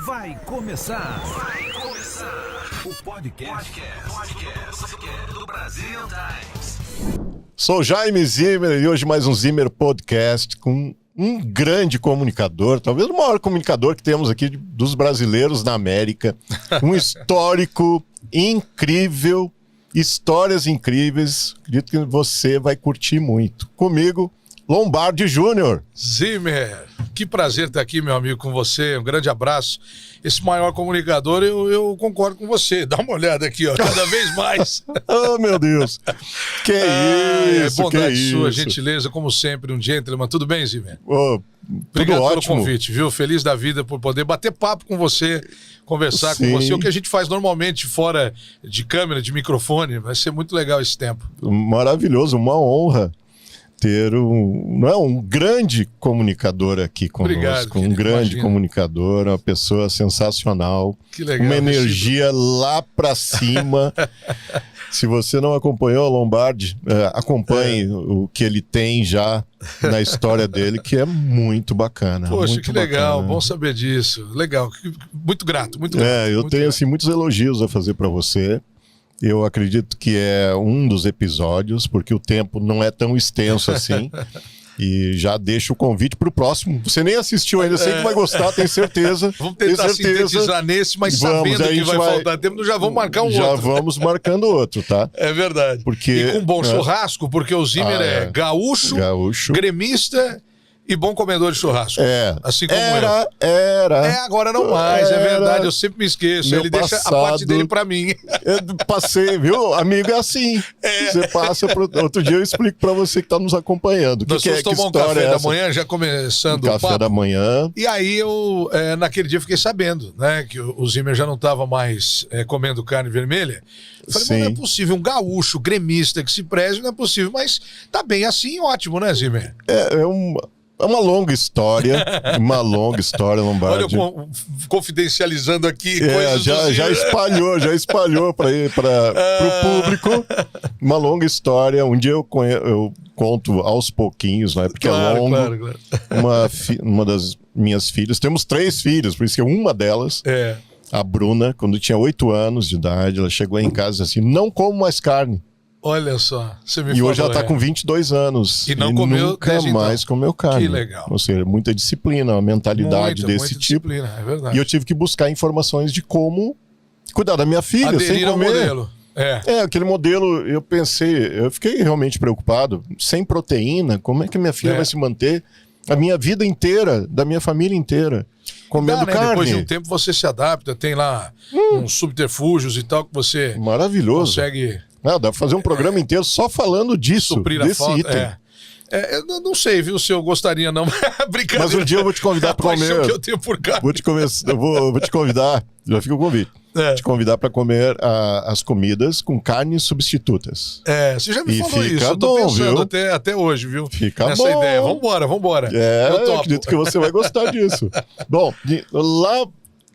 Vai começar o podcast do Brasil Times. Sou Jaime Zimmer e hoje mais um Zimmer Podcast com um grande comunicador, talvez o maior comunicador que temos aqui dos brasileiros na América. Um histórico incrível, histórias incríveis. Acredito que você vai curtir muito. Comigo, Lombardi Júnior. Zimmer, que prazer estar aqui, meu amigo, com você. Um grande abraço. Esse maior comunicador, eu concordo com você. Dá uma olhada aqui, ó, cada vez mais. Oh, meu Deus. Que isso, bondade que sua, isso. gentileza, como sempre, um gentleman. Tudo bem, Zimmer? Oh, Obrigado tudo pelo ótimo. convite, viu? Feliz da vida por poder bater papo com você, conversar Sim. com você. O que a gente faz normalmente fora de câmera, de microfone. Vai ser muito legal esse tempo. Maravilhoso, uma honra ter um grande comunicador aqui conosco. Obrigado, Um querido, grande imagina. comunicador, uma pessoa sensacional. Que legal. Uma energia lá pra cima. Se você não acompanhou o Lombardi, acompanhe o que ele tem já na história dele, que é muito bacana. Poxa, muito que legal, bacana. bom saber disso. Legal, muito grato, muito grato. Eu muito tenho grato. assim, muitos elogios a fazer para você. Eu acredito que é um dos episódios, porque o tempo não é tão extenso assim. E já deixo o convite para o próximo. Você nem assistiu ainda, sei que vai gostar, tenho certeza. Vamos tentar Tenho certeza. sintetizar nesse, mas Vamos, sabendo a que gente vai vai- faltar tempo, já vamos marcar um Já outro. vamos marcando outro, tá? É verdade. Porque, E com bom né? churrasco, porque o Zimmer é é. gaúcho, Gaúcho. gremista e bom comedor de churrasco. É. Assim como Era. agora não mais, é Era. verdade, eu sempre me esqueço. Meu Ele deixa a passado. parte dele pra mim. Eu passei, viu? Amigo é assim. Você passa pro... Outro dia eu explico pra você que tá nos acompanhando. O que Nós que é? fomos tomar um Que história café é da essa? manhã, já começando o Café papo. da manhã. E aí eu, naquele dia, fiquei sabendo, né, que o Zimmer já não estava mais comendo carne vermelha. Eu falei, mas não é Sim. possível, um gaúcho, gremista que se preze, não é possível. Mas tá bem assim, ótimo, né, Zimmer? É uma longa história. Uma longa história, Olha, Lombardi. eu confidencializando aqui coisas do Já Zimmer. espalhou para o público. Uma longa história. Um dia eu conto aos pouquinhos, né? Porque é longo. Claro. Uma das minhas filhas, temos 3 filhas, por isso que uma delas, É. a Bruna, quando tinha 8 anos de idade, ela chegou em casa assim, não como mais carne. Olha só, você me E falou. hoje ela tá com 22 anos. E não comeu nunca desde então. mais comeu carne. Que legal. Ou seja, muita disciplina, uma mentalidade desse muita tipo. disciplina, é verdade. E eu tive que buscar informações de como cuidar da minha filha sem Aderir ao comer. modelo. É. Aquele modelo, eu fiquei realmente preocupado. Sem proteína, como é que minha filha vai se manter a minha vida inteira, da minha família inteira, comendo Dá, né? carne? Depois de um tempo você se adapta, tem lá uns subterfúgios e tal que você Maravilhoso. consegue Dá pra fazer um programa inteiro só falando disso, suprir a desse falta. item. Eu não sei, viu, se eu gostaria não. Brincadeira. Mas um dia eu vou te convidar A para paixão comer. que eu tenho por carne. Eu vou te convidar, já fica o convite. Te convidar para comer as comidas com carnes substitutas. Você já me E falou fica isso. Eu tô bom, pensando viu? até hoje, viu? Fica Nessa bom. ideia. Vambora. Eu Eu topo. acredito que você vai gostar disso. Bom, lá,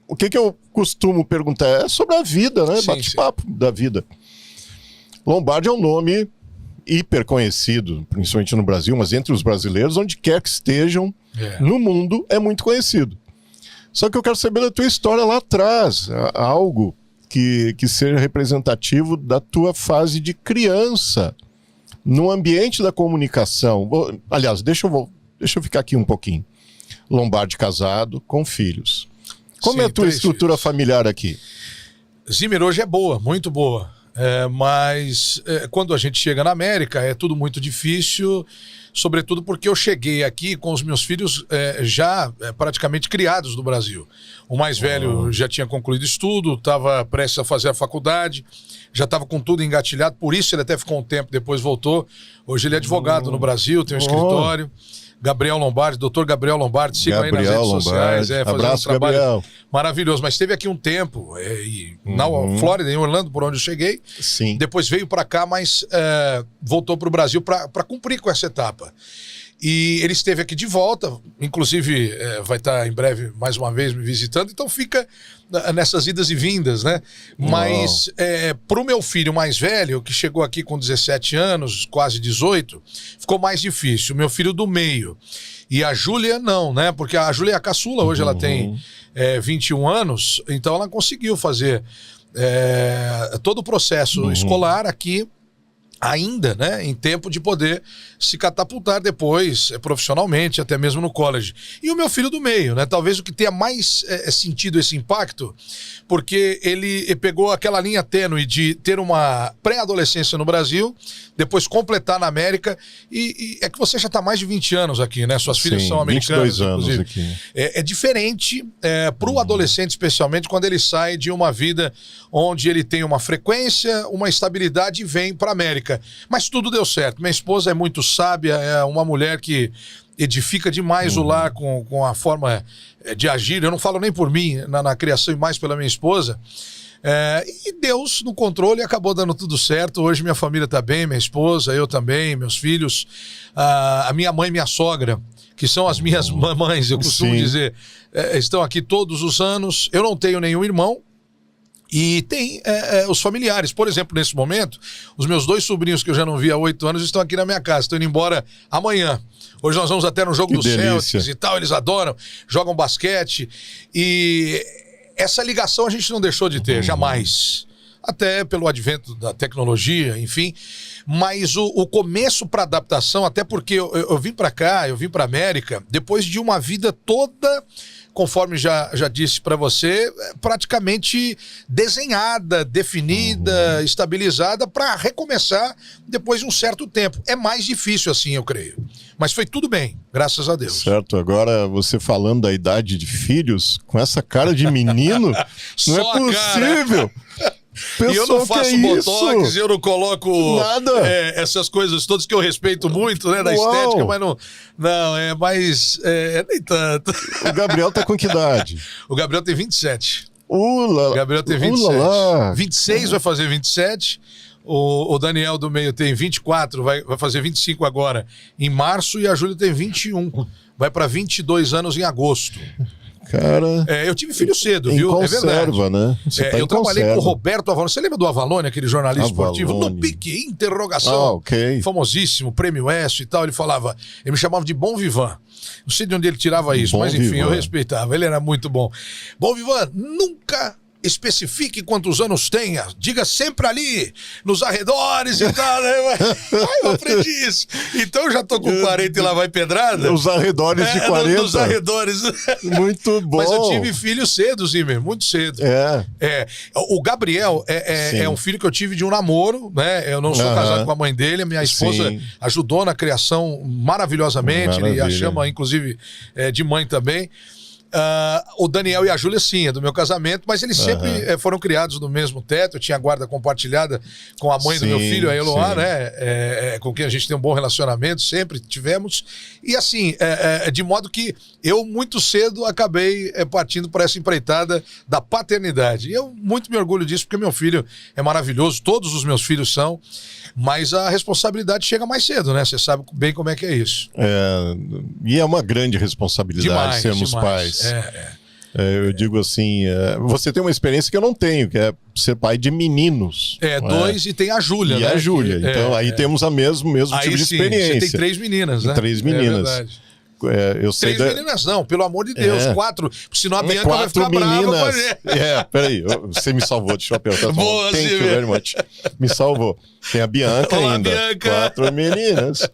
o que eu costumo perguntar é sobre a vida, né? Sim, Bate-papo da vida. Lombardi é um nome hiper conhecido, principalmente no Brasil, mas entre os brasileiros, onde quer que estejam no mundo, é muito conhecido. Só que eu quero saber da tua história lá atrás, algo que seja representativo da tua fase de criança, no ambiente da comunicação. Aliás, deixa eu ficar aqui um pouquinho. Lombardi casado, com filhos. Como Sim, é a tua 3 estrutura filhos. familiar aqui? Zimmer hoje é boa, muito boa. Mas quando a gente chega na América é tudo muito difícil, sobretudo porque eu cheguei aqui com os meus filhos já praticamente criados no Brasil. O mais velho já tinha concluído estudo, estava prestes a fazer a faculdade, já estava com tudo engatilhado, por isso ele até ficou um tempo, depois voltou. Hoje ele é advogado no Brasil, tem um escritório. Gabriel Lombardi, doutor Gabriel Lombardi, sigam aí nas redes sociais. Fazendo Abraço, um trabalho Gabriel. maravilhoso. Mas esteve aqui um tempo, na Flórida, em Orlando, por onde eu cheguei. Sim. Depois veio para cá, mas voltou para o Brasil para cumprir com essa etapa. E ele esteve aqui de volta, inclusive vai estar em breve mais uma vez me visitando, então fica nessas idas e vindas, né? Mas para o meu filho mais velho, que chegou aqui com 17 anos, quase 18, ficou mais difícil. O meu filho do meio, E a Júlia não, né? Porque a Júlia é a caçula, hoje ela tem 21 anos, então ela conseguiu fazer todo o processo escolar aqui ainda, né, em tempo de poder se catapultar depois profissionalmente, até mesmo no college. E o meu filho do meio, né, talvez o que tenha mais sentido esse impacto, porque ele pegou aquela linha tênue de ter uma pré-adolescência no Brasil, depois completar na América, e é que você já está mais de 20 anos aqui, né, suas filhas são americanas, 22 anos inclusive. aqui. É diferente para o adolescente, especialmente quando ele sai de uma vida onde ele tem uma frequência, uma estabilidade e vem para a América. Mas tudo deu certo. Minha esposa é muito sábia, é uma mulher que edifica demais o lar com a forma de agir. Eu não falo nem por mim na criação e mais pela minha esposa. E Deus no controle acabou dando tudo certo. Hoje minha família está bem, minha esposa, eu também, meus filhos, a minha mãe e minha sogra, que são as minhas mamães, eu costumo dizer, estão aqui todos os anos. Eu não tenho nenhum irmão. E tem os familiares. Por exemplo, nesse momento, os meus 2 sobrinhos que eu já não vi há 8 anos estão aqui na minha casa. Estão indo embora amanhã. Hoje nós vamos até no jogo do Celtics e tal. Eles adoram, jogam basquete. E essa ligação a gente não deixou de ter, jamais. Até pelo advento da tecnologia, enfim. Mas o começo para adaptação, até porque eu vim para cá, eu vim para América, depois de uma vida toda, conforme já disse para você, praticamente desenhada, definida, estabilizada, para recomeçar depois de um certo tempo. É mais difícil assim, eu creio. Mas foi tudo bem, graças a Deus. Certo, agora você falando da idade de filhos, com essa cara de menino, não é possível. E eu não faço botox, eu não coloco nada. Essas coisas todas que eu respeito muito, né, da estética, mas não, é mais, nem tanto. O Gabriel tá com que idade? O Gabriel tem 27. O Gabriel tem 27. 26 vai fazer 27. O Daniel do meio tem 24, vai fazer 25 agora em março, e a Júlia tem 21. Vai para 22 anos em agosto. Cara, eu tive filho cedo, viu? Conserva, é verdade. Né? Eu trabalhei com o Roberto Avalone. Você lembra do Avalone, aquele jornalista esportivo? No pique, interrogação. Okay. Famosíssimo, prêmio S e tal. Ele me chamava de Bom Vivan. Não sei de onde ele tirava isso, mas enfim, eu respeitava. Ele era muito bom. Bom Vivan, nunca especifique quantos anos tenha, diga sempre ali, nos arredores e tal, né? Eu aprendi isso. Então eu já tô com 40 e lá vai pedrada. Os arredores de 40. Nos arredores. Muito bom. Mas eu tive filho cedo, Zimmer, muito cedo. O Gabriel é um filho que eu tive de um namoro, né? Eu não sou casado com a mãe dele, a minha esposa ajudou na criação maravilhosamente. Ele a chama, inclusive, de mãe também. O Daniel e a Júlia, sim, é do meu casamento, mas eles sempre foram criados no mesmo teto. Eu tinha guarda compartilhada com a mãe do meu filho, a Eloá, né? Com quem a gente tem um bom relacionamento, sempre tivemos. E assim, de modo que eu muito cedo acabei partindo para essa empreitada da paternidade. E eu muito me orgulho disso, porque meu filho é maravilhoso, todos os meus filhos são, mas a responsabilidade chega mais cedo, né? Você sabe bem como é que é isso. E é uma grande responsabilidade sermos pais. Eu digo assim, você tem uma experiência que eu não tenho, que é ser pai de meninos. 2 e tem a Júlia, né? E a Júlia. Então aí temos o mesmo tipo de experiência. Você tem 3 meninas, né? 3 meninas. É verdade. Eu sei 3 meninas não, pelo amor de Deus, 4. Senão a Bianca vai ficar brava. Peraí, você me salvou, deixa eu perguntar. Boa, Thank you very much. Me salvou. Tem a Bianca ainda. Bianca. 4 meninas.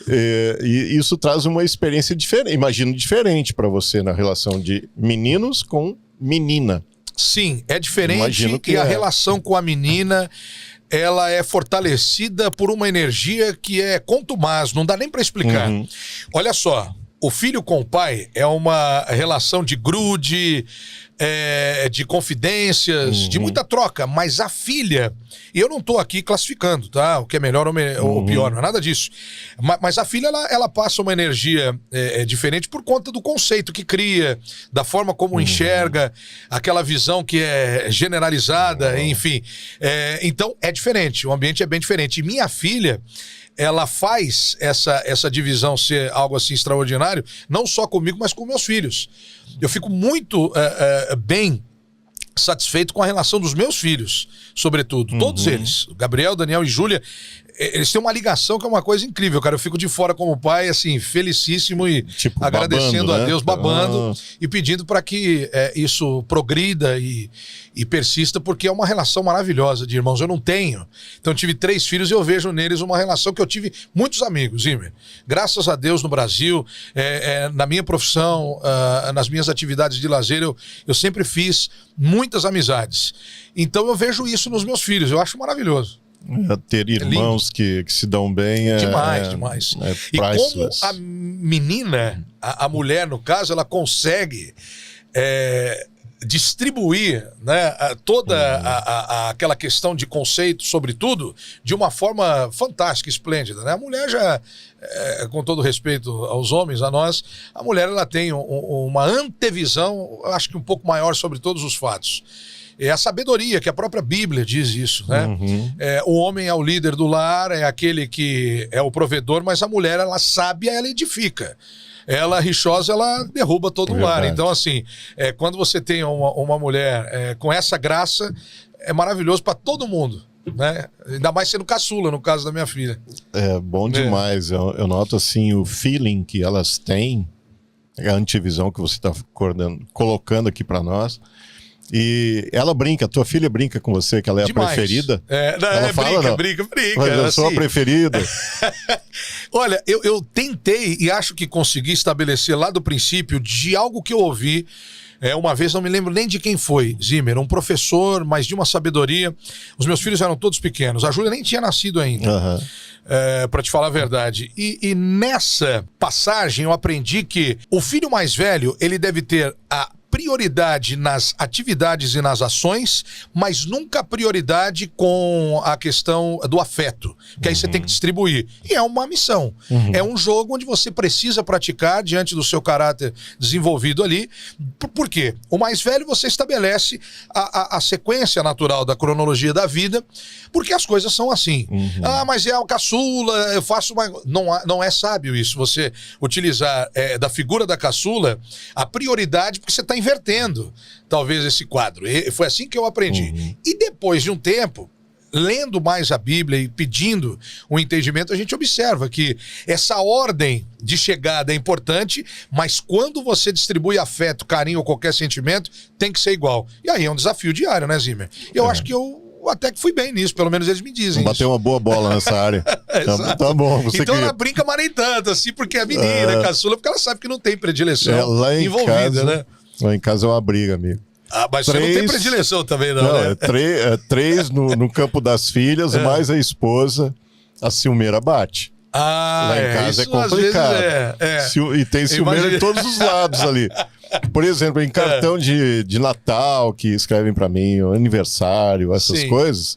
E isso traz uma experiência diferente, imagino diferente para você na relação de meninos com menina. Sim, é diferente, e a relação com a menina, ela é fortalecida por uma energia que é contumaz, não dá nem para explicar. Olha só, o filho com o pai é uma relação de grude, de confidências, de muita troca, mas a filha, e eu não estou aqui classificando, tá? O que é melhor ou pior, não é nada disso. Mas a filha, ela passa uma energia diferente por conta do conceito que cria, da forma como enxerga, aquela visão que é generalizada, enfim. Então, é diferente, o ambiente é bem diferente. E minha filha, ela faz essa divisão ser algo assim extraordinário, não só comigo, mas com meus filhos. Eu fico muito bem satisfeito com a relação dos meus filhos, sobretudo, todos eles, Gabriel, Daniel e Júlia. eles têm uma ligação que é uma coisa incrível, cara. Eu fico de fora como pai, assim, felicíssimo e Tipo, agradecendo babando, a né? Deus, babando e pedindo para que isso progrida e persista, porque é uma relação maravilhosa de irmãos. Eu não tenho. Então eu tive 3 filhos e eu vejo neles uma relação que eu tive muitos amigos, Zimmer. Graças a Deus no Brasil, na minha profissão, nas minhas atividades de lazer, eu sempre fiz muitas amizades. Então eu vejo isso nos meus filhos, eu acho maravilhoso. Ter irmãos que se dão bem Demais. E como a menina, a mulher no caso, ela consegue distribuir, né, toda aquela questão de conceito sobre tudo de uma forma fantástica, esplêndida, né? A mulher já, com todo respeito aos homens, a nós, a mulher ela tem uma antevisão, acho que um pouco maior sobre todos os fatos. É a sabedoria, que a própria Bíblia diz isso, né? O homem é o líder do lar, é aquele que é o provedor, mas a mulher, ela sábia, ela edifica. Ela, rixosa, ela derruba todo o lar. Então, assim, quando você tem uma mulher com essa graça, é maravilhoso para todo mundo, né? Ainda mais sendo caçula, no caso da minha filha. É bom demais. Eu noto, assim, o feeling que elas têm, a antevisão que você está colocando aqui para nós. E ela brinca, tua filha brinca com você, que ela é demais. A preferida. Ela fala, brinca. Mas eu sou assim. a preferida. Olha, eu tentei e acho que consegui estabelecer lá do princípio de algo que eu ouvi uma vez, não me lembro nem de quem foi, Zimmer, um professor, mas de uma sabedoria. Os meus filhos eram todos pequenos, a Júlia nem tinha nascido ainda, para te falar a verdade. E nessa passagem eu aprendi que o filho mais velho, ele deve ter a prioridade nas atividades e nas ações, mas nunca prioridade com a questão do afeto, que aí você tem que distribuir. E é uma missão. É um jogo onde você precisa praticar diante do seu caráter desenvolvido ali. Por quê? O mais velho você estabelece a sequência natural da cronologia da vida, porque as coisas são assim. Mas é o caçula, eu faço uma... Não é sábio isso, você utilizar da figura da caçula a prioridade, porque você está invertendo, talvez, esse quadro. E foi assim que eu aprendi. E depois de um tempo, lendo mais a Bíblia e pedindo um entendimento, a gente observa que essa ordem de chegada é importante, mas quando você distribui afeto, carinho ou qualquer sentimento, tem que ser igual. E aí é um desafio diário, né, Zimmer? Eu acho que eu até que fui bem nisso, pelo menos eles me dizem. Bateu uma boa bola nessa área. Tá bom. Então ela brinca mas nem tanto, assim, porque a menina, caçula, porque ela sabe que não tem predileção lá em envolvida, casa, né? Lá em casa é uma briga, amigo. Mas você não tem predileção também, não, né? 3 no campo das filhas, mais a esposa, a ciumeira bate. Lá em casa é complicado. E tem ciumeira de todos os lados ali. Por exemplo, em cartão de Natal que escrevem pra mim, aniversário, essas coisas,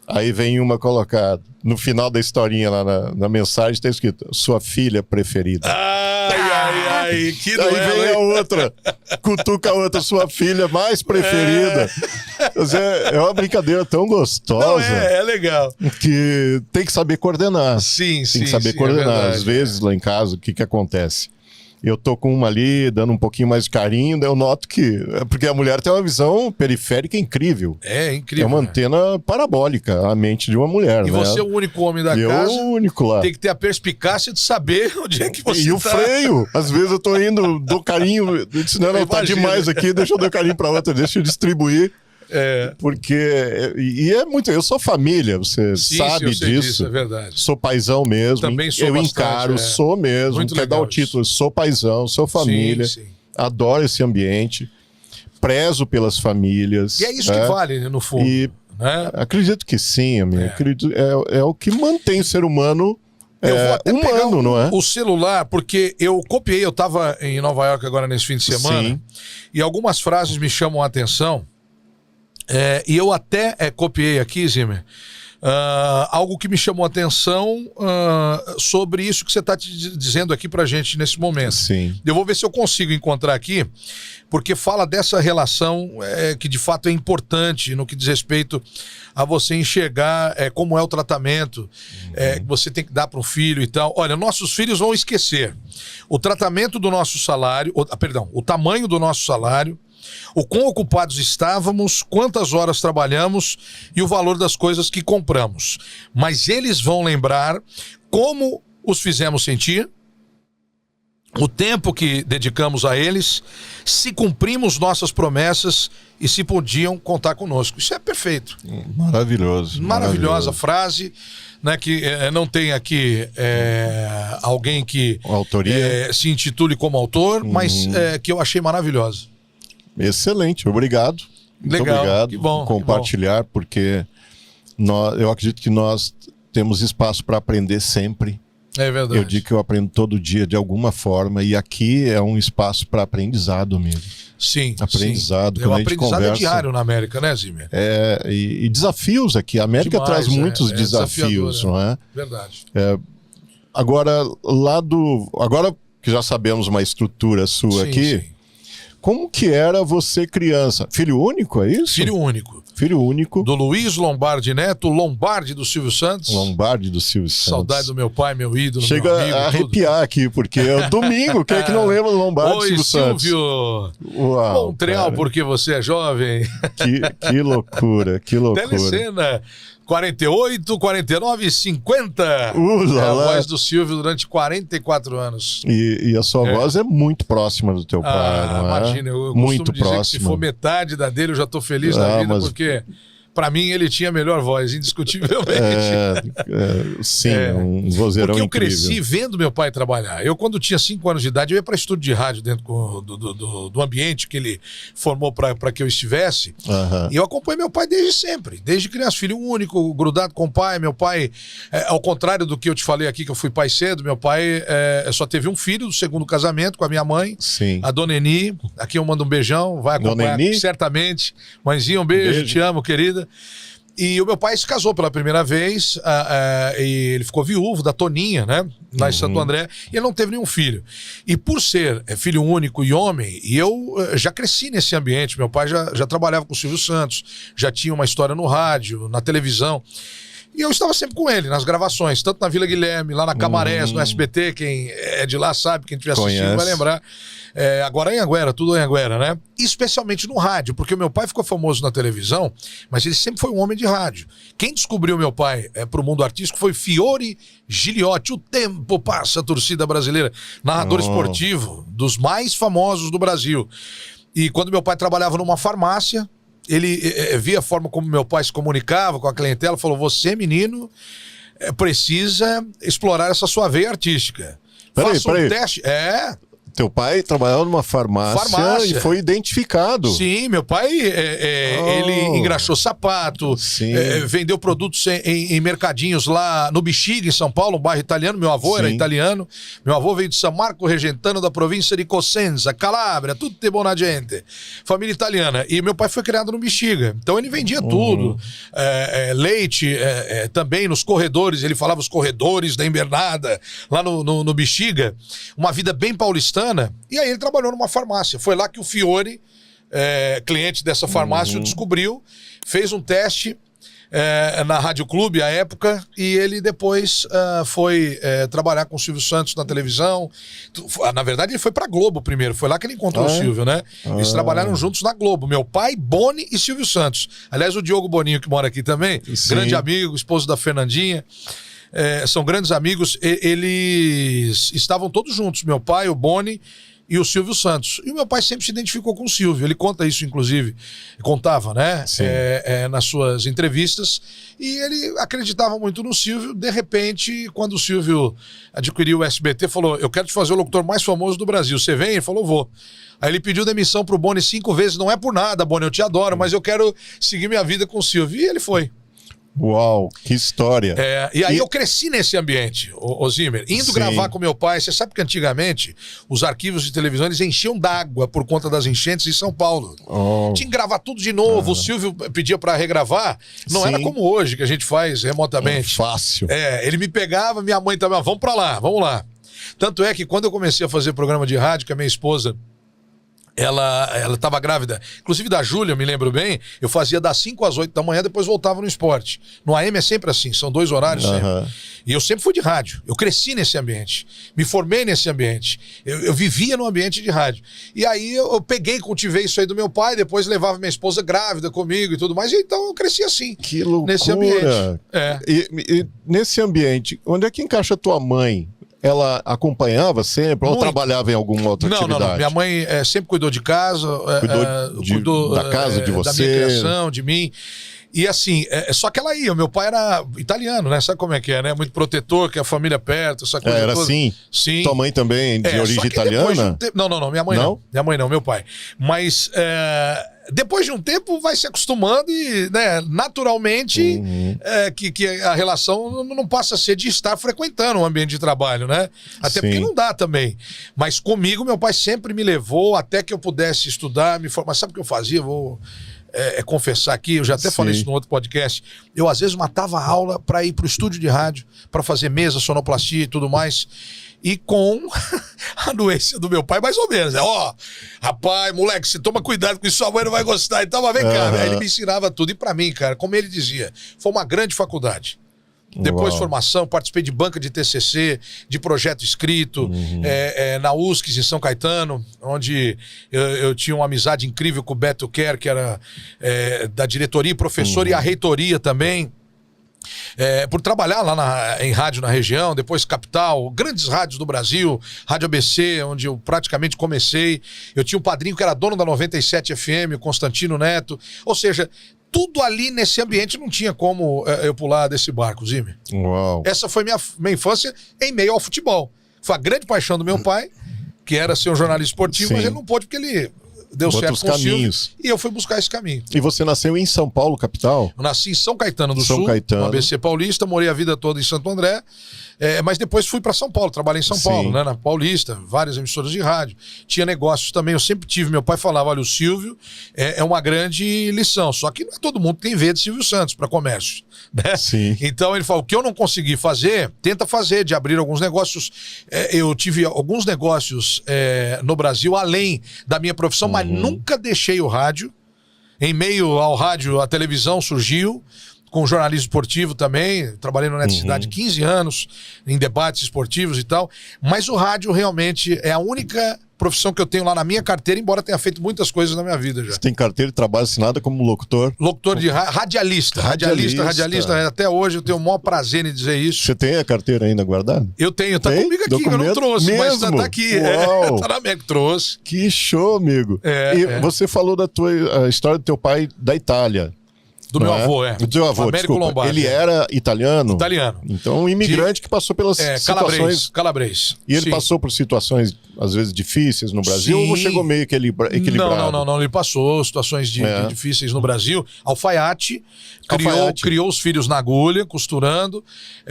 aí vem uma colocar no final da historinha lá na mensagem, tá escrito, sua filha preferida. Que duelo, aí vem a outra, cutuca a outra, sua filha mais preferida. É uma brincadeira tão gostosa. Não, é legal. Que tem que saber coordenar. Tem que saber coordenar. Às vezes, lá em casa, o que acontece? Eu tô com uma ali, dando um pouquinho mais de carinho, daí eu noto que... Porque a mulher tem uma visão periférica incrível. É incrível. É uma antena parabólica, a mente de uma mulher. E você é o único homem da casa. Eu o único lá. Tem que ter a perspicácia de saber onde é que você E o freio. Às vezes eu tô indo, dou carinho, eu disse, não, tá demais aqui, deixa eu dar carinho pra outra, deixa eu distribuir. Porque é muito. Eu sou família, você sabe disso. É verdade. Sou paizão mesmo. Também sou eu bastante, encaro, sou mesmo. Muito quer dar o título, sou paizão, sou família. Sim. Adoro esse ambiente. Prezo pelas famílias. E é isso que vale, no fundo. E acredito que sim, amigo. Acredito, é o que mantém o ser humano. Eu vou até pegar não é? O celular, porque eu copiei, eu estava em Nova York agora nesse fim de semana, e algumas frases me chamam a atenção. E eu até copiei aqui, Zimmer, algo que me chamou a atenção sobre isso que você está dizendo aqui pra gente nesse momento. Sim. Eu vou ver se eu consigo encontrar aqui, porque fala dessa relação que de fato é importante no que diz respeito a você enxergar como é o tratamento que você tem que dar para um filho e tal. Olha, nossos filhos vão esquecer o tratamento do nosso salário, o tamanho do nosso salário, o quão ocupados estávamos, quantas horas trabalhamos e o valor das coisas que compramos. Mas eles vão lembrar como os fizemos sentir, o tempo que dedicamos a eles, se cumprimos nossas promessas e se podiam contar conosco. Isso é perfeito. Maravilhoso. Maravilhosa frase, né, que não tem aqui alguém que autoria. Se intitule como autor, mas que eu achei maravilhosa. Excelente, obrigado. Legal, muito obrigado que bom, por compartilhar, porque eu acredito que nós temos espaço para aprender sempre. É verdade. Eu digo que eu aprendo todo dia de alguma forma, e aqui é um espaço para aprendizado mesmo. Sim, aprendizado. sim. O aprendizado conversa, é diário na América, né, Zimmer? E desafios aqui. A América traz muitos desafios, não é? Verdade. Agora que já sabemos uma estrutura sua aqui, sim. Como que era você criança? Filho único, é isso? Filho único. Filho único. Do Luiz Lombardi Neto, Lombardi do Silvio Santos. Lombardi do Silvio Santos. Saudade do meu pai, meu ídolo, Chega meu amigo, a arrepiar tudo. Aqui, porque é domingo, quem é que não lembra do Lombardi do Silvio Santos? Oi, Silvio! Uau, Montreal, cara. Porque você é jovem. Que loucura, que loucura. Telecena 48, 49 e 50. É a voz do Silvio durante 44 anos. E a sua voz é muito próxima do teu pai, não é? Imagina, eu muito costumo dizer próxima. que se for metade da dele, eu já tô feliz na vida, porque pra mim ele tinha a melhor voz, indiscutivelmente. Sim, um vozeirão porque eu incrível. cresci vendo meu pai trabalhar. Eu, quando tinha 5 anos de idade, eu ia para estúdio de rádio dentro do ambiente que ele formou para que eu estivesse. E eu acompanhei meu pai desde sempre, desde criança, filho único, grudado com o pai. Meu pai, ao contrário do que eu te falei aqui, que eu fui pai cedo, meu pai só teve um filho do segundo casamento com a minha mãe, sim. A Dona Eni. Aqui eu mando um beijão, vai acompanhar certamente. Mãezinha, um beijo, te amo, querida. E o meu pai se casou pela primeira vez, e ele ficou viúvo da Toninha, né? Lá em Santo André, e ele não teve nenhum filho. E por ser filho único e homem, e eu já cresci nesse ambiente, meu pai já trabalhava com o Silvio Santos, já tinha uma história no rádio, na televisão. E eu estava sempre com ele, nas gravações, tanto na Vila Guilherme, lá na Camarés, no SBT, quem é de lá sabe, quem estiver assistindo vai lembrar. Agora em Anhanguera, tudo em Anhanguera, né? Especialmente no rádio, porque o meu pai ficou famoso na televisão, mas ele sempre foi um homem de rádio. Quem descobriu meu pai para o mundo artístico foi Fiore Giliotti. O tempo passa, a torcida brasileira. Narrador esportivo, dos mais famosos do Brasil. E quando meu pai trabalhava numa farmácia, ele via a forma como meu pai se comunicava com a clientela, falou: você, menino, precisa explorar essa sua veia artística. Faça um teste. Teu pai trabalhava numa farmácia e foi identificado. Sim, meu pai, ele engraxou sapato, vendeu produtos em mercadinhos lá no Bexiga, em São Paulo, um bairro italiano. Meu avô era italiano. Meu avô veio de San Marco Regentano, da província de Cosenza, Calabria, tudo de buona gente. Família italiana. E meu pai foi criado no Bexiga. Então ele vendia tudo. Leite, também nos corredores. Ele falava os corredores da invernada, lá no Bexiga. Uma vida bem paulistana. E aí ele trabalhou numa farmácia. Foi lá que o Fiore, cliente dessa farmácia, o descobriu, fez um teste na Rádio Clube, à época, e ele depois foi trabalhar com o Silvio Santos na televisão. Na verdade, ele foi pra Globo primeiro. Foi lá que ele encontrou o Silvio, né? Eles trabalharam juntos na Globo. Meu pai, Boni e Silvio Santos. Aliás, o Diogo Boninho, que mora aqui também, grande amigo, esposo da Fernandinha. São grandes amigos. Eles estavam todos juntos, meu pai, o Boni e o Silvio Santos. E o meu pai sempre se identificou com o Silvio. Ele conta isso, inclusive, contava, né? Nas suas entrevistas. E ele acreditava muito no Silvio. De repente, quando o Silvio adquiriu o SBT, falou: eu quero te fazer o locutor mais famoso do Brasil. Você vem? Ele falou: vou. Aí ele pediu demissão pro Boni 5 vezes. Não é por nada, Boni, eu te adoro, mas eu quero seguir minha vida com o Silvio. E ele foi. Uau, que história. E aí eu cresci nesse ambiente, o Zimmer, indo gravar com meu pai. Você sabe que antigamente os arquivos de televisão eles enchiam d'água por conta das enchentes em São Paulo. Tinha que gravar tudo de novo. O Silvio pedia pra regravar. Não era como hoje, que a gente faz remotamente. Fácil. Ele me pegava, minha mãe também, vamos pra lá, vamos lá. Tanto é que quando eu comecei a fazer programa de rádio, que a minha esposa ela estava grávida, inclusive da Júlia, eu me lembro bem, eu fazia das 5 às 8 da manhã, depois voltava no esporte. No AM é sempre assim, são 2 horários sempre. E eu sempre fui de rádio, eu cresci nesse ambiente, me formei nesse ambiente, eu vivia no ambiente de rádio. E aí eu peguei, cultivei isso aí do meu pai, depois levava minha esposa grávida comigo e tudo mais, e então eu cresci assim. Que loucura! Nesse ambiente. E nesse ambiente, onde é que encaixa a tua mãe? Ela acompanhava sempre ou trabalhava em alguma outra atividade? Não. Minha mãe sempre cuidou de casa. Cuidou da casa de você? Da minha criação, de mim. E assim, só que ela ia. Meu pai era italiano, né? Sabe como é que é, né? Muito protetor, que a família perto, essa coisa era toda. Assim? Sim. Tua mãe também de origem italiana? Não. Minha mãe não. Minha mãe não, meu pai. Mas depois de um tempo vai se acostumando e, né, naturalmente que a relação não passa a ser de estar frequentando o ambiente de trabalho, né? Até porque não dá também. Mas comigo, meu pai sempre me levou até que eu pudesse estudar, me formar. Mas sabe o que eu fazia? Vou confessar aqui, eu já até falei isso no outro podcast. Eu às vezes matava a aula para ir pro estúdio de rádio, para fazer mesa, sonoplastia e tudo mais. E com a anuência do meu pai, mais ou menos. Rapaz, moleque, você toma cuidado com isso, sua mãe não vai gostar. Então, mas vem cá. Aí ele me ensinava tudo. E pra mim, cara, como ele dizia, foi uma grande faculdade. Depois formação, participei de banca de TCC, de projeto escrito, na USC, em São Caetano, onde eu tinha uma amizade incrível com o Beto Kerr, que era da diretoria e professor, e a reitoria também. Por trabalhar lá em rádio na região, depois Capital, grandes rádios do Brasil, Rádio ABC, onde eu praticamente comecei. Eu tinha um padrinho que era dono da 97 FM, o Constantino Neto. Ou seja, tudo ali nesse ambiente não tinha como eu pular desse barco, Zime. Uau. Essa foi minha infância em meio ao futebol. Foi a grande paixão do meu pai, que era ser um jornalista esportivo, mas ele não pôde porque ele deu certo com caminhos. E eu fui buscar esse caminho. E você nasceu em São Paulo, capital? Eu nasci em São Caetano do Sul, no ABC Paulista, morei a vida toda em Santo André, mas depois fui para São Paulo, trabalhei em São Paulo, né, na Paulista, várias emissoras de rádio. Tinha negócios também, eu sempre tive, meu pai falava, olha, o Silvio é uma grande lição, só que não é todo mundo que tem veia de Silvio Santos para comércio, né? Sim. Então ele falou, o que eu não consegui fazer, tenta fazer, de abrir alguns negócios. Eu tive alguns negócios no Brasil, além da minha profissão, mas nunca deixei o rádio. Em meio ao rádio, a televisão surgiu, com jornalismo esportivo também, trabalhei no Net Cidade 15 anos, em debates esportivos e tal, mas o rádio realmente é a única profissão que eu tenho lá na minha carteira, embora tenha feito muitas coisas na minha vida já. Você tem carteira de trabalho assinada como locutor? Locutor de radialista, até hoje eu tenho o maior prazer em dizer isso. Você tem a carteira ainda guardada? Eu tenho, tá comigo aqui, documento? Eu não trouxe, mesmo? mas tá aqui, tá na minha que trouxe. Que show, amigo. Você falou da tua história do teu pai da Itália. Do meu avô, Do teu avô, Américo desculpa. Lombardi. Ele era italiano? Italiano. Então, um imigrante que passou pelas situações... Calabrês. E ele passou por situações, às vezes, difíceis no Brasil, ou chegou meio que equilibrado? Não. Ele passou situações difíceis no Brasil. Alfaiate, criou os filhos na agulha, costurando.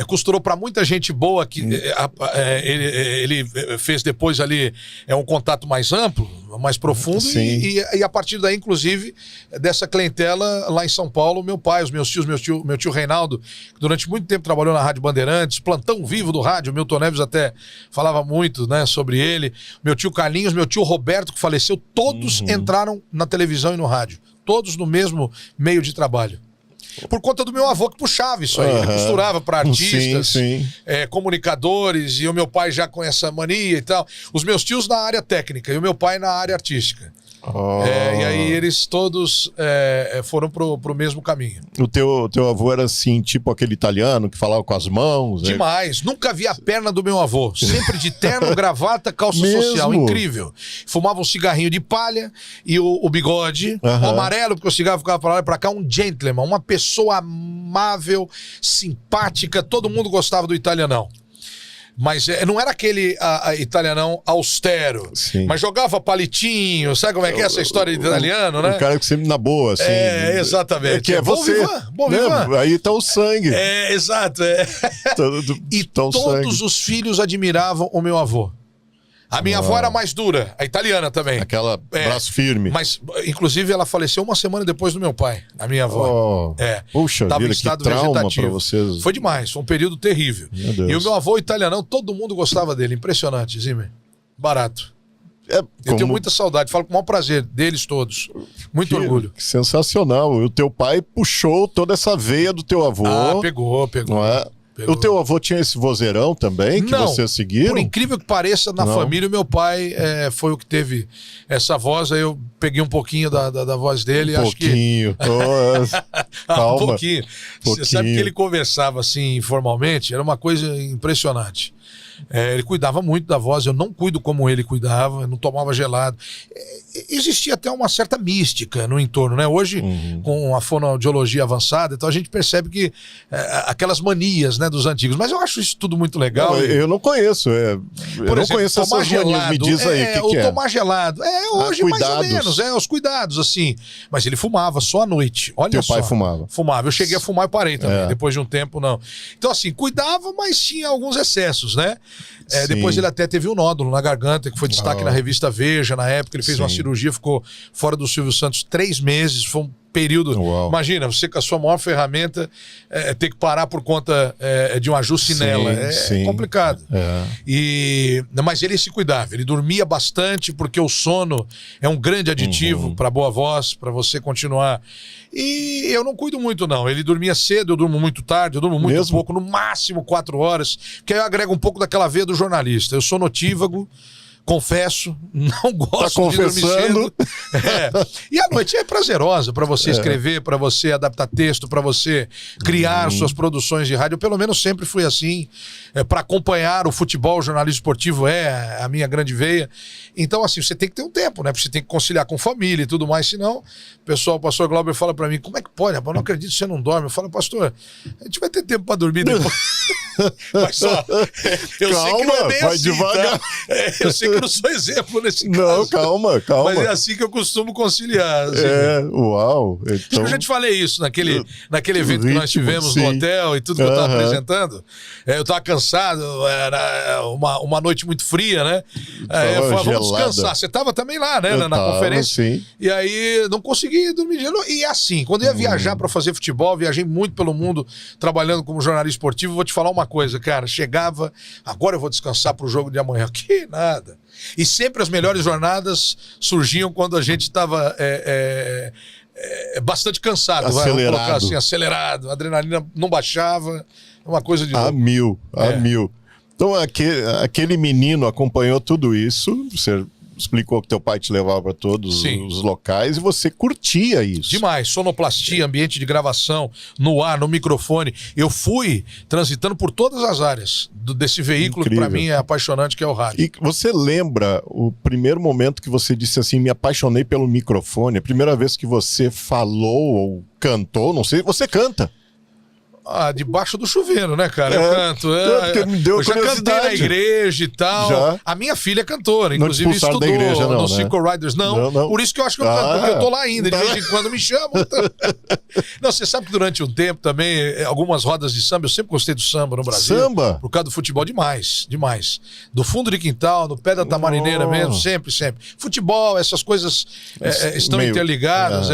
Costurou para muita gente boa, que ele fez depois ali um contato mais amplo, mais profundo. E a partir daí, inclusive, dessa clientela lá em São Paulo, meu pai, os meus tios, meu tio Reinaldo, que durante muito tempo trabalhou na Rádio Bandeirantes, plantão vivo do rádio, o Milton Neves até falava muito, né, sobre ele, meu tio Carlinhos, meu tio Roberto, que faleceu, todos entraram na televisão e no rádio, todos no mesmo meio de trabalho. Por conta do meu avô que puxava isso aí, ele costurava para artistas, comunicadores, e o meu pai já com essa mania e tal. Os meus tios na área técnica e o meu pai na área artística. E aí eles todos foram pro mesmo caminho. O teu avô era assim, tipo aquele italiano que falava com as mãos? Demais. Nunca vi a perna do meu avô. Sempre de terno, gravata, calça social. Incrível. Fumava um cigarrinho de palha e o bigode, o amarelo, porque o cigarro ficava pra lá e pra cá, um gentleman, uma pessoa amável, simpática. Todo mundo gostava do italianão. Mas não era aquele italianão austero, mas jogava palitinho, sabe como é que é essa história de italiano, né? O cara que sempre na boa, assim. Exatamente. Que é você. Bom vivan. Aí tá o sangue. Exato. E tá o todos sangue. os filhos admiravam o meu avô. A minha avó era mais dura, a italiana também. Aquela braço firme. Mas, inclusive, ela faleceu uma semana depois do meu pai, a minha avó. Puxa tava vida, em estado que trauma vegetativo. pra vocês. Foi demais, foi um período terrível. Meu Deus. E o meu avô italianão, todo mundo gostava dele. Impressionante, Zime. Barato. Eu tenho muita saudade, falo com o maior prazer deles todos. Muito orgulho. Sensacional. O teu pai puxou toda essa veia do teu avô. Pegou. Não é? O teu avô tinha esse vozeirão também, que vocês seguiram? Por incrível que pareça, na família, o meu pai foi o que teve essa voz. Aí eu peguei um pouquinho da voz dele. Um pouquinho. Calma. Um pouquinho. Você sabe que ele conversava assim informalmente? Era uma coisa impressionante. Ele cuidava muito da voz, eu não cuido como ele cuidava, não tomava gelado. Existia até uma certa mística no entorno, né? Hoje, com a fonoaudiologia avançada, então a gente percebe que aquelas manias, né, dos antigos. Mas eu acho isso tudo muito legal. Eu não conheço. Eu não conheço essas manias. Me diz aí, o que é? Tomar gelado. Hoje mais ou menos, os cuidados, assim. Mas ele fumava só à noite. Olha Teu só. pai fumava? Fumava. Eu cheguei a fumar e parei também. Depois de um tempo, não. Então, assim, cuidava, mas tinha alguns excessos, né? Depois ele até teve um nódulo na garganta, que foi destaque na revista Veja, na época. Ele fez uma cirurgia, ficou fora do Silvio Santos 3 meses. Foi um período... Imagina, você com a sua maior ferramenta ter que parar por conta de um ajuste nela. É complicado. Mas ele se cuidava. Ele dormia bastante, porque o sono é um grande aditivo para boa voz, para você continuar. E eu não cuido muito, não. Ele dormia cedo, eu durmo muito tarde, eu durmo muito pouco, no máximo 4 horas, porque aí eu agrego um pouco daquela veia do jornalista. Eu sou notívago, confesso, não gosto de dormir cedo. E a noite é prazerosa para você escrever, para você adaptar texto, para você criar suas produções de rádio. Eu, pelo menos, sempre fui assim. Para acompanhar o futebol, o jornalismo esportivo é a minha grande veia. Então, assim, você tem que ter um tempo, né? Porque você tem que conciliar com família e tudo mais, senão o pastor Glauber fala para mim, como é que pode, rapaz? Eu não acredito que você não dorme. Eu falo, pastor, a gente vai ter tempo para dormir depois. Mas só, eu sei que não é bem vai assim, devagar. tá? Eu sei que eu não sou exemplo nesse caso. Não, calma. Mas é assim que eu costumo conciliar. Assim. Uau. Então... Acho que eu já te falei isso naquele evento que nós tivemos no hotel e tudo que eu estava apresentando. Eu estava cansado, era uma noite muito fria, né? Eu falei, vamos descansar. Você estava também lá, né? Na conferência. Sim. E aí não consegui dormir de novo. E assim, quando eu ia viajar para fazer futebol, viajei muito pelo mundo trabalhando como jornalista esportivo. Vou te falar uma coisa, cara. Chegava, agora eu vou descansar pro jogo de amanhã. Que nada. E sempre as melhores jornadas surgiam quando a gente estava bastante cansado. Acelerado. Vamos colocar assim, acelerado. A adrenalina não baixava. Uma coisa de A mil. Então, aquele menino acompanhou tudo isso. Você explicou que teu pai te levava para todos os locais e você curtia isso. Demais. Sonoplastia, ambiente de gravação, no ar, no microfone. Eu fui transitando por todas as áreas desse veículo que para mim é apaixonante, que é o rádio. E você lembra o primeiro momento que você disse assim, me apaixonei pelo microfone? A primeira vez que você falou ou cantou, não sei, você canta. Debaixo do chuveiro, né, cara? Eu canto. Eu já cantei na igreja e tal. Já? A minha filha é cantora, inclusive estudou da igreja, não, no Cinco Riders. Não, por isso que eu acho que eu canto, porque eu tô lá ainda. De vez em quando me chamam. Então... Não, você sabe que durante um tempo também, algumas rodas de samba, eu sempre gostei do samba no Brasil. Samba? Por causa do futebol, demais. Do fundo de quintal, no pé da tamarineira mesmo, sempre. Futebol, essas coisas estão interligadas.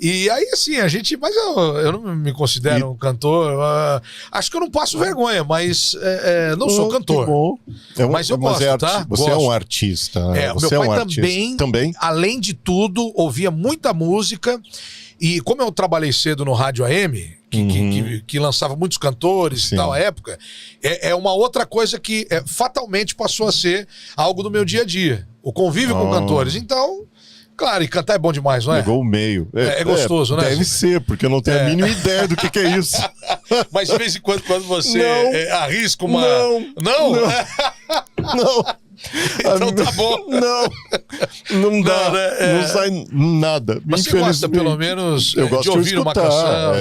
E aí, assim, mas eu não me considero um cantor. Acho que eu não passo vergonha, mas não sou cantor. Mas eu gosto, tá? Você é um artista. Meu pai também, além de tudo, ouvia muita música. E como eu trabalhei cedo no rádio AM, que lançava muitos cantores e tal, à época, é uma outra coisa que fatalmente passou a ser algo do meu dia a dia. O convívio com cantores. Então... Claro, e cantar é bom demais, não é? Pegou o meio. É gostoso, né? Deve ser, porque eu não tenho a mínima ideia do que é isso. Mas de vez em quando você arrisca uma... Não. Então tá bom. Não dá. Não sai nada. Mas você gosta, pelo menos, eu gosto de ouvir uma canção.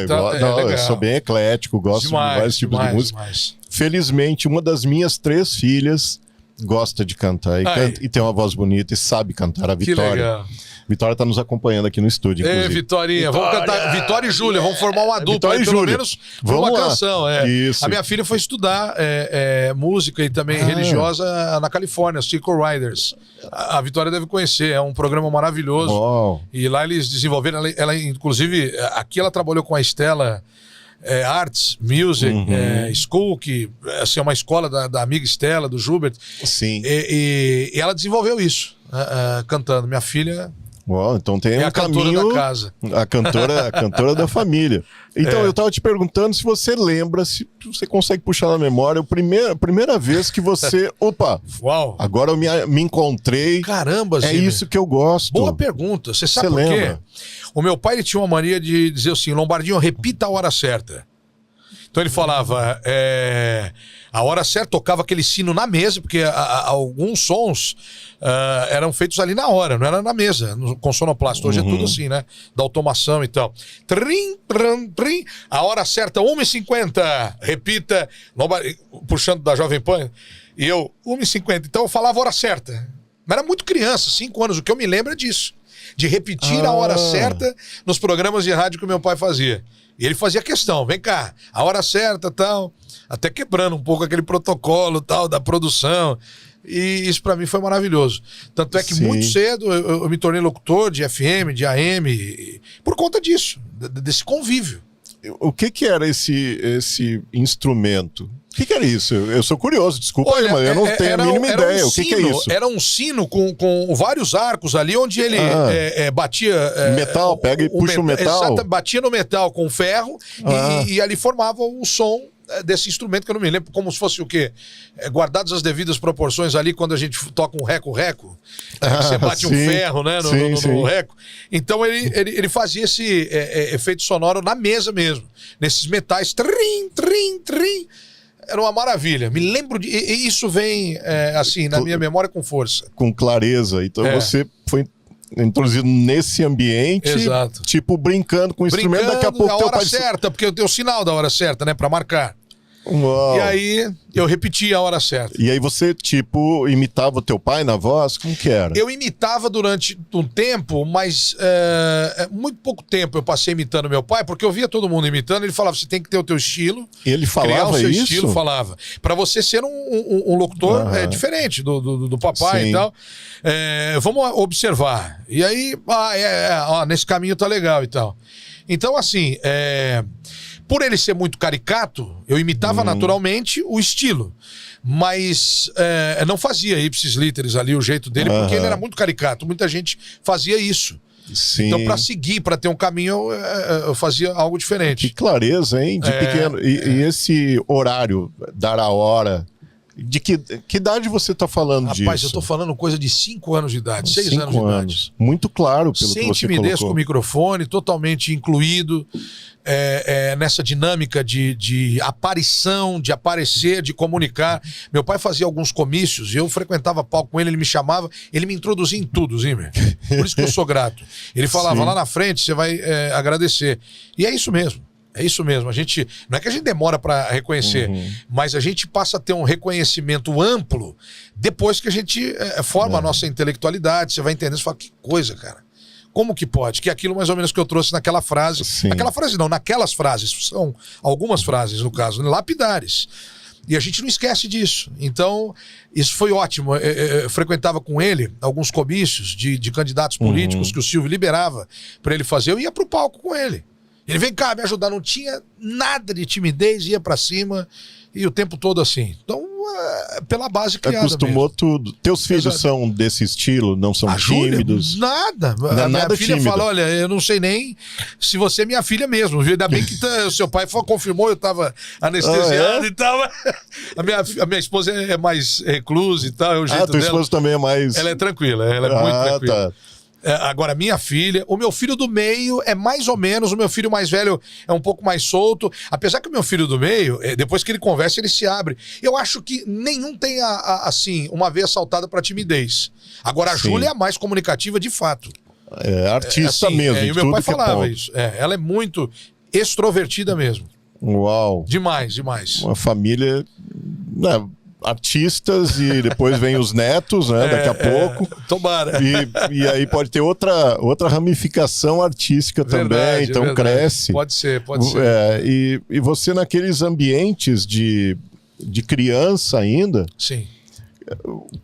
Eu sou bem eclético, gosto de vários tipos de música. Felizmente, uma das minhas 3 filhas gosta de cantar e tem uma voz bonita e sabe cantar, a Vitória. Que legal. Vitória está nos acompanhando aqui no estúdio, inclusive. Vitorinha. Vamos cantar. Vitória e Júlia, vamos formar uma dupla aí, pelo menos por uma canção. Isso. A minha filha foi estudar música e também religiosa na Califórnia, Cinco Riders. A Vitória deve conhecer, é um programa maravilhoso. E lá eles desenvolveram, ela inclusive, aqui ela trabalhou com a Estela Arts, Music, School, que assim, é uma escola da amiga Estela, do Gilbert. Sim. E ela desenvolveu isso, cantando. Minha filha Uau, então tem é a cantora da casa. A cantora da família. Então, eu tava te perguntando se você lembra, se você consegue puxar na memória a primeira vez que você... Opa, Uau. Agora eu me encontrei. Caramba, É Zimmer. isso que eu gosto. Boa pergunta. Você sabe Você por quê? lembra? O meu pai ele tinha uma mania de dizer assim, Lombardinho, repita a hora certa. Então ele falava, a hora certa, tocava aquele sino na mesa, porque alguns sons eram feitos ali na hora, não era na mesa, com sonoplasta. Hoje é tudo assim, né? Da automação e tal. Trim, trim, trim, a hora certa, 1h50, repita, puxando da Jovem Pan, e eu, 1h50. Então eu falava a hora certa. Mas era muito criança, 5 anos, o que eu me lembro é disso. De repetir a hora certa nos programas de rádio que o meu pai fazia. E ele fazia questão, vem cá, a hora certa tal, até quebrando um pouco aquele protocolo tal da produção. E isso pra mim foi maravilhoso. Tanto é que muito cedo eu me tornei locutor de FM, de AM, por conta disso, desse convívio. O que era esse instrumento? O que era isso? Eu sou curioso, desculpa aí, mas eu não tenho a mínima ideia. O que é isso? Era um sino com vários arcos ali, onde ele batia... metal, pega e puxa o metal. Exato, batia no metal com ferro e ali formava o som desse instrumento, que eu não me lembro, como se fosse o quê? Guardadas as devidas proporções ali, quando a gente toca um reco-reco, você bate um ferro, né, no reco. Então ele fazia esse efeito sonoro na mesa mesmo, nesses metais, trim, trim, trim. Era uma maravilha. Me lembro de... E isso vem, assim, na minha memória com força. Com clareza. Então você foi introduzido nesse ambiente, tipo, brincando com o instrumento, daqui a pouco... a hora certa, porque eu tenho o sinal da hora certa, né, pra marcar. Uau. E aí eu repeti a hora certa. E aí você, tipo, imitava o teu pai na voz? Como que era? Eu imitava durante um tempo, mas muito pouco tempo eu passei imitando meu pai, porque eu via todo mundo imitando, ele falava, você tem que ter o teu estilo. E ele falava criar o seu isso? Estilo, falava. Pra você ser um locutor diferente do papai e tal. Vamos observar. E aí, nesse caminho tá legal e tal. Então, assim... Por ele ser muito caricato, eu imitava naturalmente o estilo. Mas não fazia ipsis literis ali o jeito dele, porque ele era muito caricato. Muita gente fazia isso. Sim. Então, para seguir, para ter um caminho, eu fazia algo diferente. Que clareza, hein? De pequeno. E esse horário, dar a hora... De que idade você está falando disso? Rapaz, eu estou falando coisa de 5 anos de idade, 6 anos de idade. Muito claro pelo sem que você timidez colocou. Com o microfone, totalmente incluído nessa dinâmica de aparição, de aparecer, de comunicar. Meu pai fazia alguns comícios e eu frequentava palco com ele, ele me chamava, ele me introduzia em tudo, Zimmer. Por isso que eu sou grato. Ele falava, lá na frente você vai agradecer. E é isso mesmo. É isso mesmo, a gente, não é que a gente demora para reconhecer, mas a gente passa a ter um reconhecimento amplo depois que a gente forma a nossa intelectualidade, você vai entendendo, você fala, que coisa, cara. Como que pode? Que é aquilo mais ou menos que eu trouxe naquela frase. Naquela frase não, naquelas frases, são algumas frases no caso, lapidares. E a gente não esquece disso. Então, isso foi ótimo. Eu frequentava com ele alguns comícios de candidatos políticos que o Silvio liberava para ele fazer, eu ia pro palco com ele. Ele vem cá me ajudar, não tinha nada de timidez, ia pra cima e o tempo todo assim. Então, pela base criada acostumou mesmo. Tudo. Teus filhos são desse estilo? Não são tímidos? Júlia, nada. Não, a minha nada filha tímida. fala, olha, eu não sei nem se você é minha filha mesmo. Ainda bem que o seu pai confirmou, eu tava anestesiado e tal. A minha esposa é mais reclusa e tal, é o jeito tua dela. esposa também é mais... Ela é tranquila, ela é muito tranquila. Tá. Agora, minha filha, o meu filho do meio é mais ou menos, o meu filho mais velho é um pouco mais solto, apesar que o meu filho do meio, depois que ele conversa, ele se abre. Eu acho que nenhum tem, assim, uma veia saltada para timidez. Agora, a Júlia é a mais comunicativa de fato. É artista assim, mesmo. E o meu pai falava isso. Ela é muito extrovertida mesmo. Uau. Demais, demais. Uma família... artistas e depois vem os netos, né? Daqui a pouco. Tomara. E aí pode ter outra ramificação artística também, então cresce. Pode ser. E você naqueles ambientes de criança ainda, sim.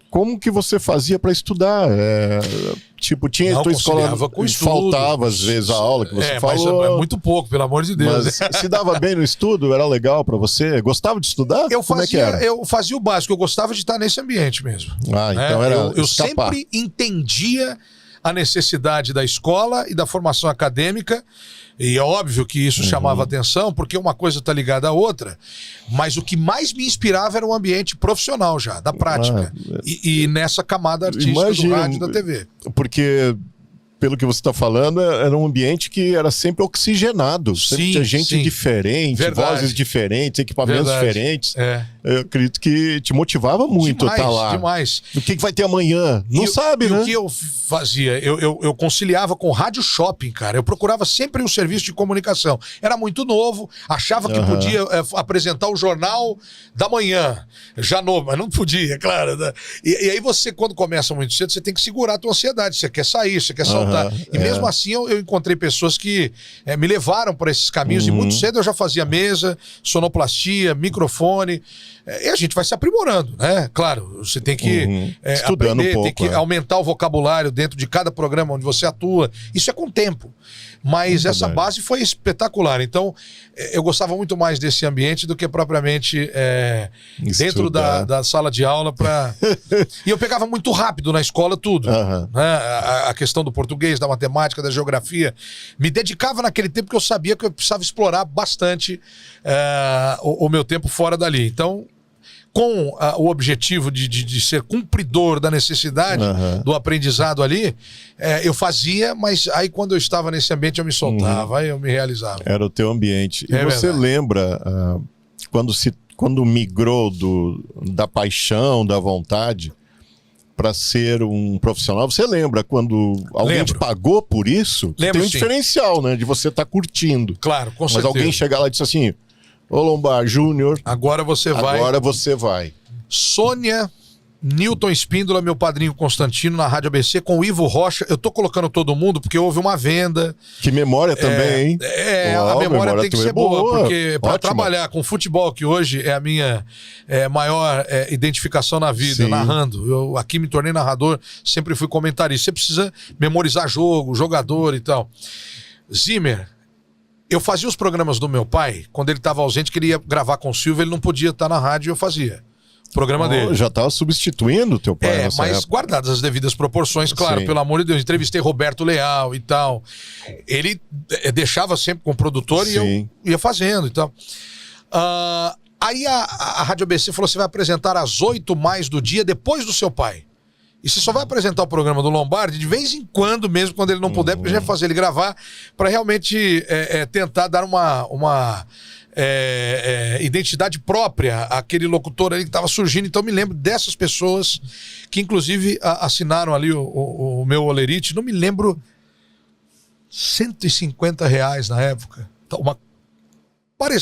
como que você fazia para estudar? Tipo, tinha Não, a tua escola com e faltava às vezes a aula que você falou. Mas é muito pouco, pelo amor de Deus. Mas se dava bem no estudo? Era legal para você? Gostava de estudar? Como é que era? Eu fazia o básico, eu gostava de estar nesse ambiente mesmo. Então era eu escapar. sempre entendia a necessidade da escola e da formação acadêmica. E é óbvio que isso chamava atenção, porque uma coisa está ligada à outra. Mas o que mais me inspirava era o ambiente profissional já, da prática. E nessa camada artística do rádio e da TV. Porque, pelo que você está falando, era um ambiente que era sempre oxigenado. Sempre tinha gente diferente, vozes diferentes, equipamentos diferentes. Eu acredito que te motivava muito estar lá. Demais. O que vai ter amanhã? Não sabe, né? O que eu fazia? Eu conciliava com rádio shopping, cara. Eu procurava sempre um serviço de comunicação. Era muito novo, achava que podia apresentar o jornal da manhã, já novo, mas não podia, claro. Né? E aí você, quando começa muito cedo, você tem que segurar a tua ansiedade. Você quer sair, você quer saltar. E mesmo assim, eu encontrei pessoas que me levaram por esses caminhos. E muito cedo eu já fazia mesa, sonoplastia, microfone. E a gente vai se aprimorando, né? Claro, você tem que estudando aprender, um pouco, tem que aumentar o vocabulário dentro de cada programa onde você atua. Isso é com o tempo. Mas essa base foi espetacular. Então, eu gostava muito mais desse ambiente do que propriamente dentro da sala de aula. E eu pegava muito rápido na escola tudo. Né? A questão do português, da matemática, da geografia. Me dedicava naquele tempo que eu sabia que eu precisava explorar bastante o meu tempo fora dali. Então, com o objetivo de ser cumpridor da necessidade do aprendizado ali, eu fazia, mas aí quando eu estava nesse ambiente eu me soltava, aí eu me realizava. Era o teu ambiente. E você lembra quando migrou da paixão, da vontade para ser um profissional? Você lembra quando alguém te pagou por isso? Lembro, tem um diferencial, né? De você estar curtindo. Claro, com certeza. Mas alguém chegar lá e dizer assim: ô Lombar Júnior, agora você vai. Sônia Newton Espíndola, meu padrinho Constantino, na Rádio ABC, com o Ivo Rocha. Eu tô colocando todo mundo porque houve uma venda. Que memória também, hein? A memória tem que ser boa, porque para trabalhar com futebol, que hoje é a minha maior identificação na vida, narrando. Eu aqui me tornei narrador, sempre fui comentarista. Você precisa memorizar jogador e tal. Zimmer, eu fazia os programas do meu pai, quando ele estava ausente, que ele ia gravar com o Silvio, ele não podia estar na rádio e eu fazia o programa dele. Já estava substituindo o teu pai nessa mas época. Guardadas as devidas proporções, claro, pelo amor de Deus. Entrevistei Roberto Leal e tal. Ele deixava sempre com o produtor e eu ia fazendo e tal. Aí a Rádio ABC falou: você vai apresentar às 8 mais do dia, depois do seu pai. E você só vai apresentar o programa do Lombardi de vez em quando, mesmo quando ele não puder, porque já vai fazer ele gravar para realmente tentar dar uma identidade própria àquele locutor ali que estava surgindo. Então eu me lembro dessas pessoas que inclusive assinaram ali o meu Olerite. Não me lembro, R$150 na época. Então,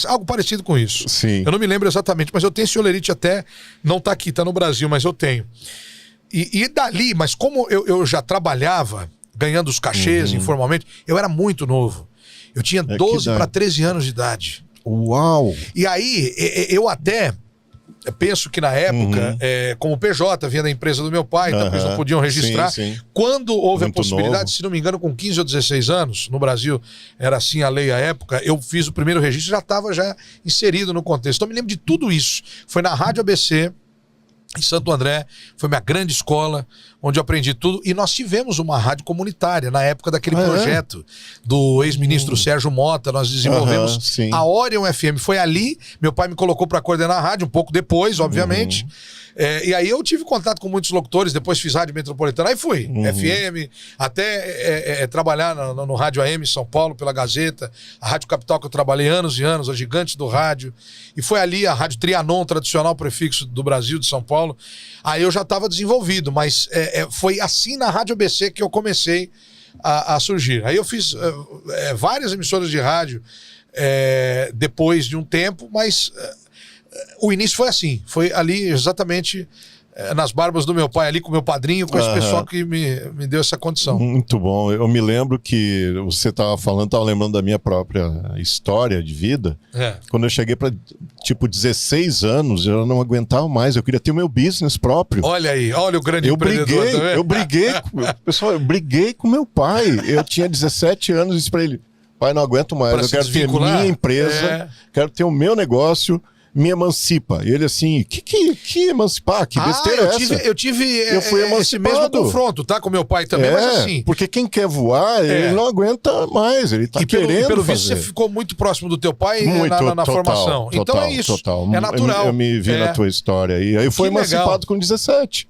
algo parecido com isso. Sim. Eu não me lembro exatamente, mas eu tenho esse Olerite, até não está aqui, está no Brasil, mas eu tenho. E dali, mas como eu já trabalhava, ganhando os cachês informalmente, eu era muito novo. Eu tinha 12 para 13 anos de idade. Uau! E aí, eu até penso que na época, como PJ, vinha da empresa do meu pai, então eles não podiam registrar. Sim. Quando houve muito a possibilidade, novo. se não me engano, com 15 ou 16 anos, no Brasil era assim a lei à época, eu fiz o primeiro registro, já estava inserido no contexto. Então eu me lembro de tudo isso. Foi na Rádio ABC, em Santo André, foi minha grande escola, onde eu aprendi tudo. E nós tivemos uma rádio comunitária na época daquele projeto do ex-ministro Sérgio Mota. Nós desenvolvemos a Orion FM. Foi ali, meu pai me colocou para coordenar a rádio, um pouco depois, obviamente. E aí eu tive contato com muitos locutores, depois fiz rádio metropolitana, aí fui, FM, até trabalhar no Rádio AM São Paulo, pela Gazeta, a Rádio Capital, que eu trabalhei anos e anos, a gigante do rádio, e foi ali a Rádio Trianon, tradicional prefixo do Brasil, de São Paulo. Aí eu já estava desenvolvido, mas foi assim na Rádio ABC que eu comecei a surgir. Aí eu fiz várias emissoras de rádio depois de um tempo, mas o início foi assim, foi ali exatamente nas barbas do meu pai ali, com o meu padrinho, com esse pessoal que me deu essa condição. Muito bom. Eu me lembro que você estava falando, estava lembrando da minha própria história de vida. Quando eu cheguei para, tipo, 16 anos, eu não aguentava mais. Eu queria ter o meu business próprio. Olha aí, olha o grande empreendedor. Eu briguei com meu pai. Eu tinha 17 anos e disse para ele, pai, não aguento mais. Eu quero ter minha empresa, quero ter o meu negócio. Me emancipa. E ele assim, que emancipar? Que besteira é essa? Eu fui emancipado. Esse mesmo confronto, tá? Com meu pai também, mas assim... Porque quem quer voar, ele não aguenta mais, ele tá querendo pelo fazer. visto, você ficou muito próximo do teu pai na formação. Total, então é isso, é natural. Eu me vi na tua história. E aí eu fui emancipado com 17.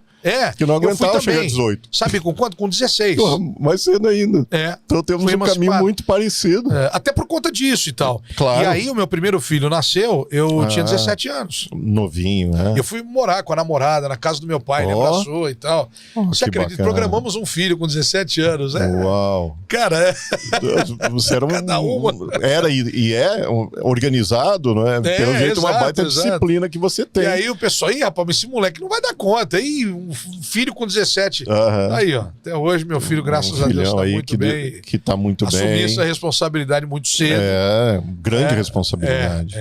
Que não aguentava chegar a 18. Sabe com quanto? Com 16. Porra, mais cedo ainda. Então temos um caminho muito parecido. Até por conta disso e tal. Claro. E aí o meu primeiro filho nasceu, eu tinha 17 anos. Novinho, né? Eu fui morar com a namorada na casa do meu pai, ele abraçou e tal. Você acredita? Bacana. Programamos um filho com 17 anos. Uau. Cara, você era era e é organizado, não é? Pelo jeito, uma baita disciplina que você tem. E aí o pessoal, rapaz, esse moleque não vai dar conta. Aí um filho com 17. Aí, ó, até hoje meu filho, graças a Deus, tá muito bem. Que tá muito bem. Assumi essa responsabilidade muito cedo. Grande responsabilidade.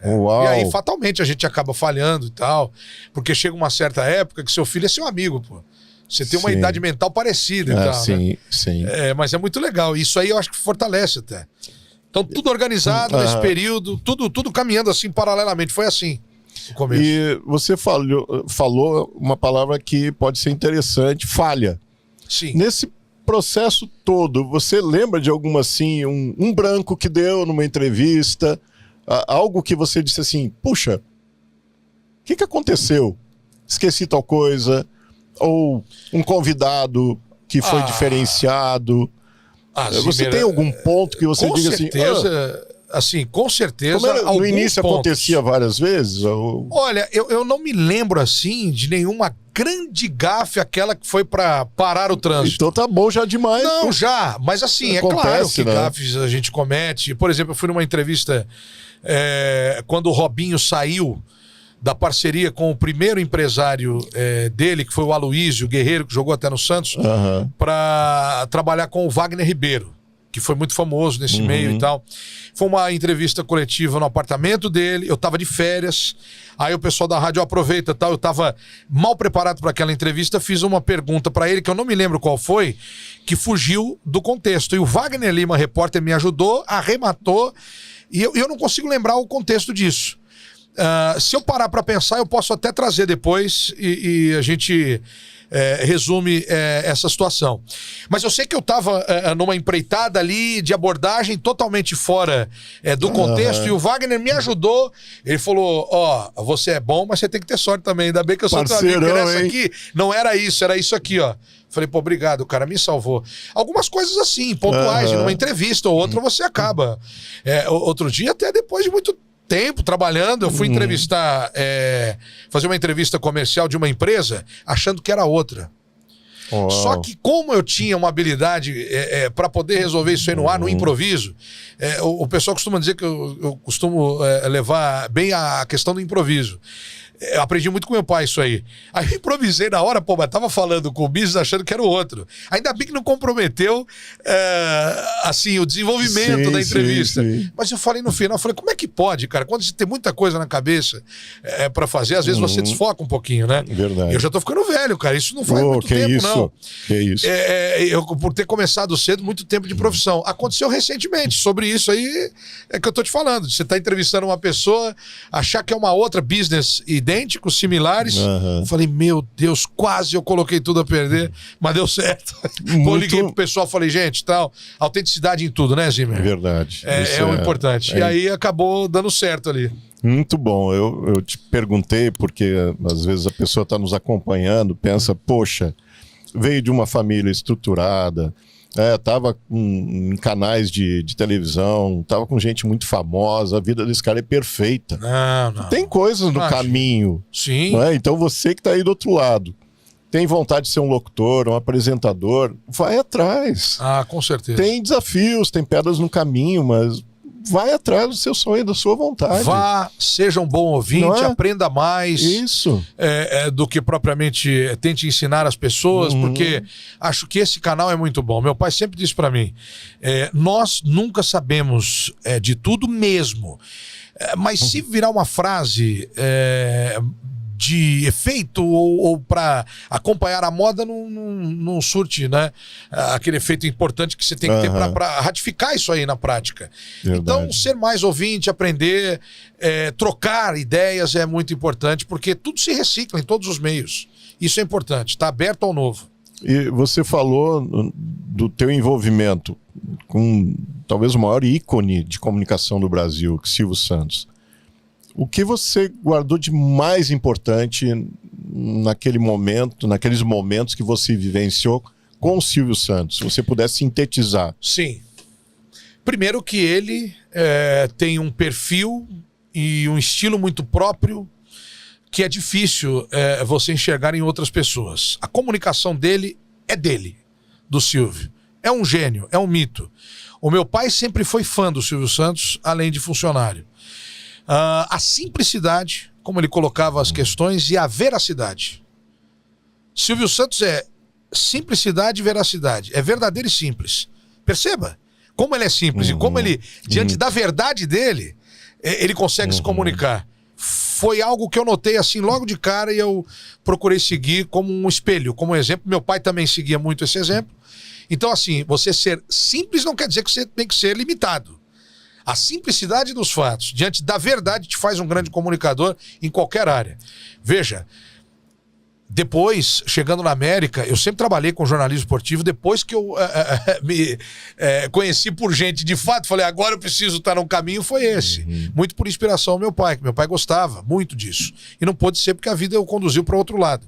Uau. E aí, fatalmente, a gente acaba falhando e tal, porque chega uma certa época que seu filho é seu amigo, pô. Você tem uma idade mental parecida e tal, sim, né? Sim. Mas é muito legal. Isso aí eu acho que fortalece até. Então, tudo organizado nesse período, tudo caminhando assim paralelamente. Foi assim. E você falou uma palavra que pode ser interessante, falha. Sim. Nesse processo todo, você lembra de alguma assim, um branco que deu numa entrevista, algo que você disse assim, puxa, o que aconteceu? Esqueci tal coisa, ou um convidado que foi diferenciado. Você tem algum ponto que você diga assim... com certeza. No início acontecia várias vezes? Olha, eu não me lembro assim de nenhuma grande gafe, aquela que foi para parar o trânsito. Então tá bom já demais. Não, já, mas assim, acontece, é claro que né? gafes a gente comete. Por exemplo, eu fui numa entrevista quando o Robinho saiu da parceria com o primeiro empresário dele, que foi o Aloísio Guerreiro, que jogou até no Santos, para trabalhar com o Wagner Ribeiro, que foi muito famoso nesse meio e tal. Foi uma entrevista coletiva no apartamento dele, eu tava de férias, aí o pessoal da rádio aproveita e tal, eu tava mal preparado para aquela entrevista, fiz uma pergunta para ele, que eu não me lembro qual foi, que fugiu do contexto. E o Wagner Lima, repórter, me ajudou, arrematou, e eu não consigo lembrar o contexto disso. Se eu parar para pensar, eu posso até trazer depois e a gente... resume essa situação. Mas eu sei que eu estava numa empreitada ali de abordagem totalmente fora do contexto, e o Wagner me ajudou. Ele falou, você é bom, mas você tem que ter sorte também. Ainda bem que eu sou teu amigo, porque nessa aqui não era isso, era isso aqui, ó. Falei, pô, obrigado, o cara me salvou. Algumas coisas assim, pontuais, numa entrevista ou outra você acaba. Outro dia, até depois de muito tempo trabalhando, eu fui entrevistar, fazer uma entrevista comercial de uma empresa, achando que era outra. Só que como eu tinha uma habilidade para poder resolver isso aí no ar, no improviso, o pessoal costuma dizer que eu costumo levar bem a questão do improviso. Eu aprendi muito com meu pai isso aí. Aí eu improvisei na hora, mas tava falando com o business achando que era o outro. Ainda bem que não comprometeu assim, o desenvolvimento da entrevista. Sim. Mas eu falei no final, como é que pode, cara? Quando você tem muita coisa na cabeça para fazer, às vezes você desfoca um pouquinho, né? Verdade. Eu já tô ficando velho, cara. Isso não faz muito tempo, não. Que isso. Eu, por ter começado cedo, muito tempo de profissão. Aconteceu recentemente. Sobre isso aí que eu tô te falando. Você tá entrevistando uma pessoa, achar que é uma outra business idênticos, similares. Eu falei, meu Deus, quase eu coloquei tudo a perder, mas deu certo. Eu liguei pro pessoal, falei, gente, tal, autenticidade em tudo, né, Zimmer? Verdade. É o importante. E aí acabou dando certo ali. Muito bom. Eu te perguntei, porque às vezes a pessoa está nos acompanhando, pensa, poxa, veio de uma família estruturada, tava em canais de televisão, tava com gente muito famosa, a vida desse cara é perfeita. Não. Tem coisas no caminho. Sim. Não é? Então você que tá aí do outro lado, tem vontade de ser um locutor, um apresentador, vai atrás. Com certeza. Tem desafios, tem pedras no caminho, mas vai atrás do seu sonho, da sua vontade. Vá, seja um bom ouvinte, aprenda mais Isso. Do que propriamente tente ensinar as pessoas, porque acho que esse canal é muito bom. Meu pai sempre disse para mim, nós nunca sabemos de tudo mesmo, mas se virar uma frase de efeito ou para acompanhar a moda, não surte, né? Aquele efeito importante que você tem que ter para ratificar isso aí na prática. Verdade. Então, ser mais ouvinte, aprender, trocar ideias é muito importante, porque tudo se recicla em todos os meios. Isso é importante, está aberto ao novo. E você falou do teu envolvimento com talvez o maior ícone de comunicação do Brasil, Silvio Santos. O que você guardou de mais importante naquele momento, naqueles momentos que você vivenciou com o Silvio Santos? Se você pudesse sintetizar. Sim. Primeiro que ele tem um perfil e um estilo muito próprio que é difícil você enxergar em outras pessoas. A comunicação dele, do Silvio. É um gênio, é um mito. O meu pai sempre foi fã do Silvio Santos, além de funcionário. A simplicidade, como ele colocava as questões, e a veracidade. Silvio Santos é simplicidade e veracidade. É verdadeiro e simples. Perceba como ele é simples e como ele, diante da verdade dele, ele consegue se comunicar. Foi algo que eu notei assim logo de cara e eu procurei seguir como um espelho, como um exemplo. Meu pai também seguia muito esse exemplo. Então, assim, você ser simples não quer dizer que você tem que ser limitado. A simplicidade dos fatos, diante da verdade, te faz um grande comunicador em qualquer área. Veja, depois, chegando na América, eu sempre trabalhei com jornalismo esportivo, depois que eu me conheci por gente de fato, falei, agora eu preciso estar num caminho, foi esse. Muito por inspiração do meu pai, que meu pai gostava muito disso. E não pôde ser porque a vida o conduziu para outro lado.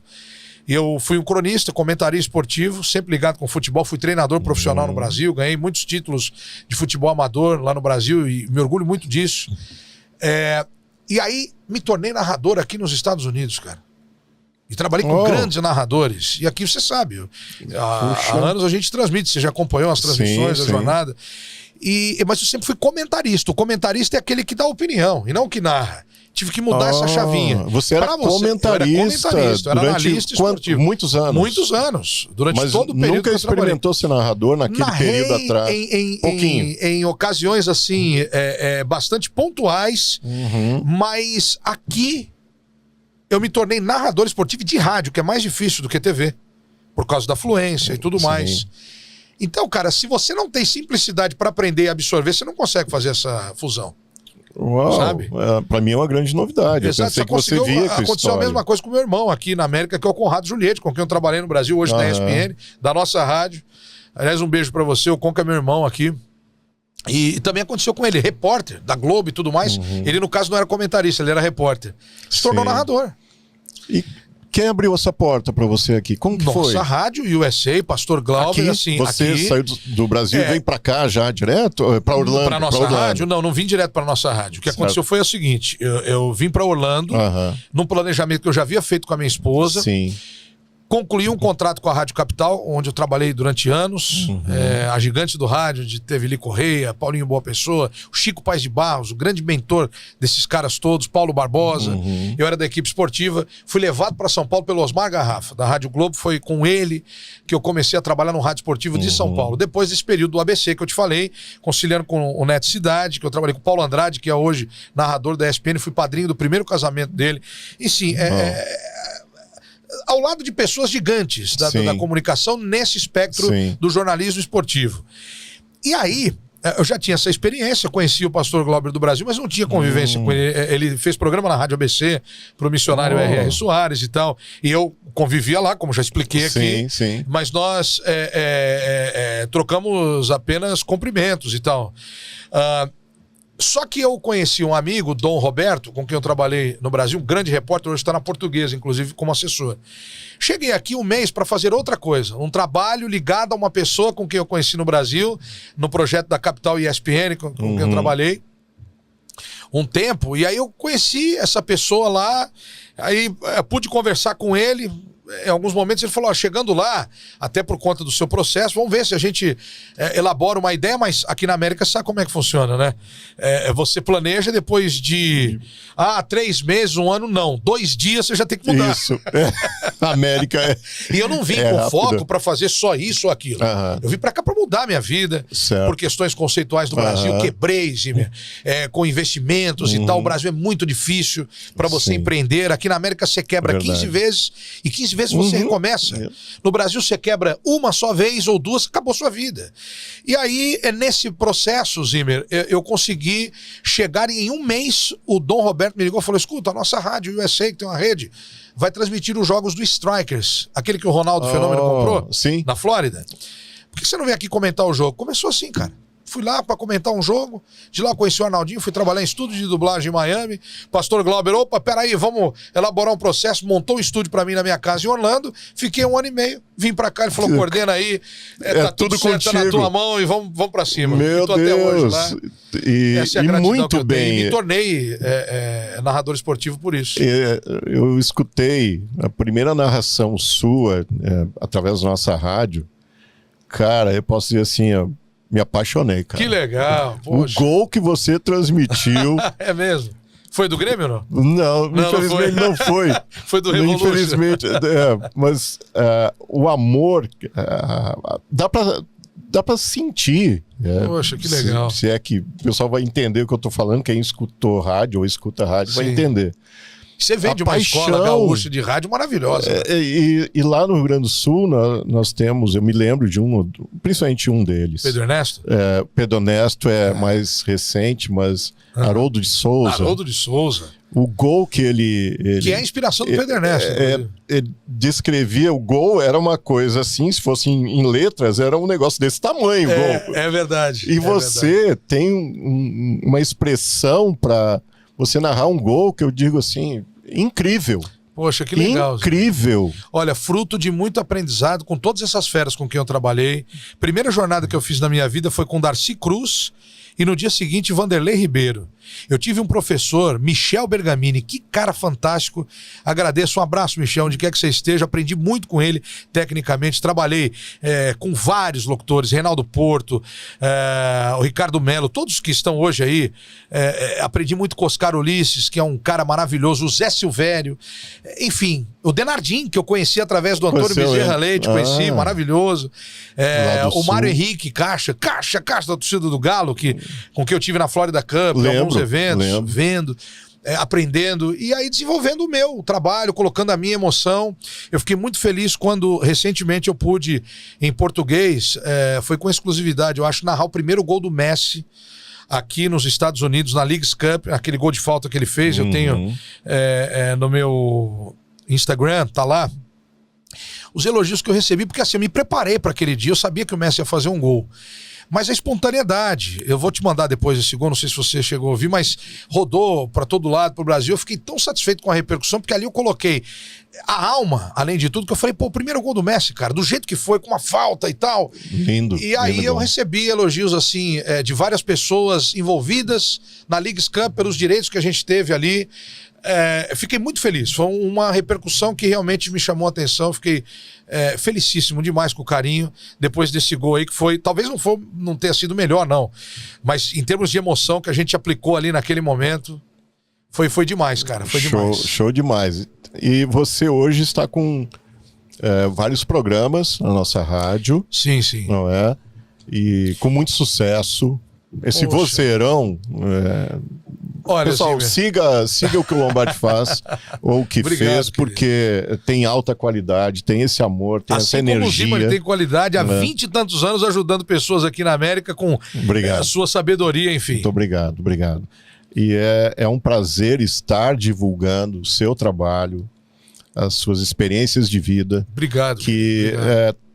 Eu fui um cronista, comentarista esportivo, sempre ligado com futebol, fui treinador profissional no Brasil, ganhei muitos títulos de futebol amador lá no Brasil e me orgulho muito disso. E aí me tornei narrador aqui nos Estados Unidos, cara. E trabalhei com grandes narradores. E aqui você sabe, há anos a gente transmite, você já acompanhou as transmissões da jornada. Mas eu sempre fui comentarista. O comentarista é aquele que dá opinião e não o que narra. Tive que mudar essa chavinha. Você era comentarista, eu era analista esportivo. Muitos anos? Muitos anos. Durante todo o período nunca experimentou ser narrador naquele período atrás? Pouquinho. Em ocasiões assim, bastante pontuais, mas aqui eu me tornei narrador esportivo de rádio, que é mais difícil do que TV, por causa da fluência e tudo mais. Então, cara, se você não tem simplicidade para aprender e absorver, você não consegue fazer essa fusão. Uau, sabe? Pra mim é uma grande novidade. Exato, eu pensei que você via com aconteceu a mesma coisa com o meu irmão aqui na América, que é o Conrado Juliette, com quem eu trabalhei no Brasil, hoje na ESPN, da nossa rádio. Aliás, um beijo pra você, o Conca é meu irmão aqui. E também aconteceu com ele, repórter da Globo e tudo mais. Ele, no caso, não era comentarista, ele era repórter. Se tornou narrador. E quem abriu essa porta pra você aqui? Como que foi? Nossa rádio, USA, Pastor Glauber, assim... Você saiu do Brasil e veio pra cá já direto? Pra Orlando? Pra nossa rádio? Não vim direto pra nossa rádio. O que aconteceu foi o seguinte, eu vim pra Orlando, num planejamento que eu já havia feito com a minha esposa. Sim. Concluí um contrato com a Rádio Capital, onde eu trabalhei durante anos. A gigante do rádio, de Teveli Correia, Paulinho Boa Pessoa, o Chico Paes de Barros, o grande mentor desses caras todos, Paulo Barbosa. Eu era da equipe esportiva. Fui levado para São Paulo pelo Osmar Garrafa, da Rádio Globo. Foi com ele que eu comecei a trabalhar no Rádio Esportivo de São Paulo. Depois desse período do ABC que eu te falei, conciliando com o Neto Cidade, que eu trabalhei com o Paulo Andrade, que é hoje narrador da ESPN. Fui padrinho do primeiro casamento dele. E sim, ao lado de pessoas gigantes da comunicação nesse espectro do jornalismo esportivo. E aí, eu já tinha essa experiência, conhecia o Pastor Glauber do Brasil, mas não tinha convivência com ele. Ele fez programa na Rádio ABC pro missionário R.R. Soares e tal. E eu convivia lá, como já expliquei aqui. Mas nós trocamos apenas cumprimentos e tal. Só que eu conheci um amigo, Dom Roberto, com quem eu trabalhei no Brasil, um grande repórter, hoje está na Portuguesa, inclusive como assessor. Cheguei aqui um mês para fazer outra coisa, um trabalho ligado a uma pessoa com quem eu conheci no Brasil, no projeto da Capital ESPN, com quem eu trabalhei um tempo, e aí eu conheci essa pessoa lá, aí pude conversar com ele, em alguns momentos ele falou, ó, chegando lá, até por conta do seu processo, vamos ver se a gente elabora uma ideia, mas aqui na América sabe como é que funciona, né? Você planeja depois de 3 meses, 1 ano, não. 2 dias você já tem que mudar. Isso. A América E eu não vim com rápido. foco para fazer só isso ou aquilo. Eu vim para cá para mudar a minha vida, por questões conceituais do Brasil. Quebrei, Zimmer, com investimentos e tal. O Brasil é muito difícil para você empreender. Aqui na América você quebra 15 vezes e 15 vezes você recomeça. No Brasil você quebra uma só vez ou 2, acabou sua vida. E aí, nesse processo, Zimmer, eu consegui chegar em 1 mês, o Dom Roberto me ligou e falou, escuta, a nossa rádio USA, que tem uma rede, vai transmitir os jogos do Strikers, aquele que o Ronaldo Fenômeno comprou na Flórida. Por que você não vem aqui comentar o jogo? Começou assim, cara. Fui lá para comentar um jogo, de lá conheci o Arnaldinho, fui trabalhar em estúdio de dublagem em Miami. Pastor Glauber, opa, peraí, vamos elaborar um processo, montou um estúdio para mim na minha casa em Orlando, fiquei 1 ano e meio, vim para cá, ele falou, coordena aí, tá tudo certo, tá na tua mão e vamos para cima. Meu Deus, até hoje lá. Essa é a gratidão muito que eu bem. Tenho. Me tornei narrador esportivo por isso. Eu escutei a primeira narração sua, através da nossa rádio, cara, eu posso dizer assim, me apaixonei, cara. Que legal, poxa. O gol que você transmitiu... É mesmo? Foi do Grêmio ou não? Não, infelizmente não foi. Foi do Revolution. Infelizmente, mas o amor, dá pra sentir. Poxa, que legal. Se é que o pessoal vai entender o que eu tô falando, quem escutou rádio ou escuta rádio vai entender. Você vem de uma escola gaúcha de rádio maravilhosa. E lá no Rio Grande do Sul, nós temos, eu me lembro de principalmente um deles. Pedro Ernesto? Pedro Ernesto é mais recente, mas Haroldo de Souza. Haroldo de Souza. O gol que ele... Que é a inspiração do Pedro Ernesto. Ele descrevia o gol, era uma coisa assim, se fosse em letras, era um negócio desse tamanho, o gol. É verdade. E você tem uma expressão para você narrar um gol que eu digo assim... Incrível. Poxa, que legal. Incrível. Olha, fruto de muito aprendizado com todas essas feras com quem eu trabalhei. Primeira jornada que eu fiz na minha vida foi com Darcy Cruz e no dia seguinte Vanderlei Ribeiro. Eu tive um professor, Michel Bergamini, que cara fantástico. Agradeço, um abraço, Michel, onde quer que você esteja. Aprendi muito com ele, tecnicamente. Trabalhei com vários locutores, Reinaldo Porto, o Ricardo Melo, todos que estão hoje aí. Aprendi muito com Oscar Ulisses, que é um cara maravilhoso, o Zé Silvério. Enfim, o Denardim, que eu conheci através do Antônio Bezerra Leite, conheci, maravilhoso. O Mário Henrique, Caixa da torcida do Galo, com quem eu tive na Florida Cup, alguns eventos, vendo, aprendendo e aí desenvolvendo o meu trabalho, colocando a minha emoção. Eu fiquei muito feliz quando recentemente eu pude, em português, foi com exclusividade, eu acho, narrar o primeiro gol do Messi aqui nos Estados Unidos, na Leagues Cup, aquele gol de falta que ele fez, eu tenho no meu Instagram, tá lá. Os elogios que eu recebi, porque assim, eu me preparei para aquele dia, eu sabia que o Messi ia fazer um gol. Mas a espontaneidade, eu vou te mandar depois esse gol, não sei se você chegou a ouvir, mas rodou para todo lado, pro Brasil. Eu fiquei tão satisfeito com a repercussão, porque ali eu coloquei a alma, além de tudo, que eu falei, pô, o primeiro gol do Messi, cara, do jeito que foi, com uma falta e tal. Lindo. E aí lindo eu gol. recebi elogios, assim, de várias pessoas envolvidas na Leagues Cup, pelos direitos que a gente teve ali. Fiquei muito feliz, foi uma repercussão que realmente me chamou a atenção, fiquei felicíssimo demais com o carinho depois desse gol aí, que foi, talvez não tenha sido melhor não, mas em termos de emoção que a gente aplicou ali naquele momento, foi demais, cara, foi demais. Show demais. E você hoje está com vários programas na nossa rádio. Sim. Não é? E com muito sucesso. Esse Poxa. voceirão... Olha, pessoal, siga o que o Lombardi faz ou o que Obrigado, fez, porque tem alta qualidade, tem esse amor, tem essa energia. Assim como o Zimmer tem qualidade há 20 e tantos anos ajudando pessoas aqui na América com a sua sabedoria, enfim. Muito obrigado. E é um prazer estar divulgando o seu trabalho, as suas experiências de vida. Obrigado. Que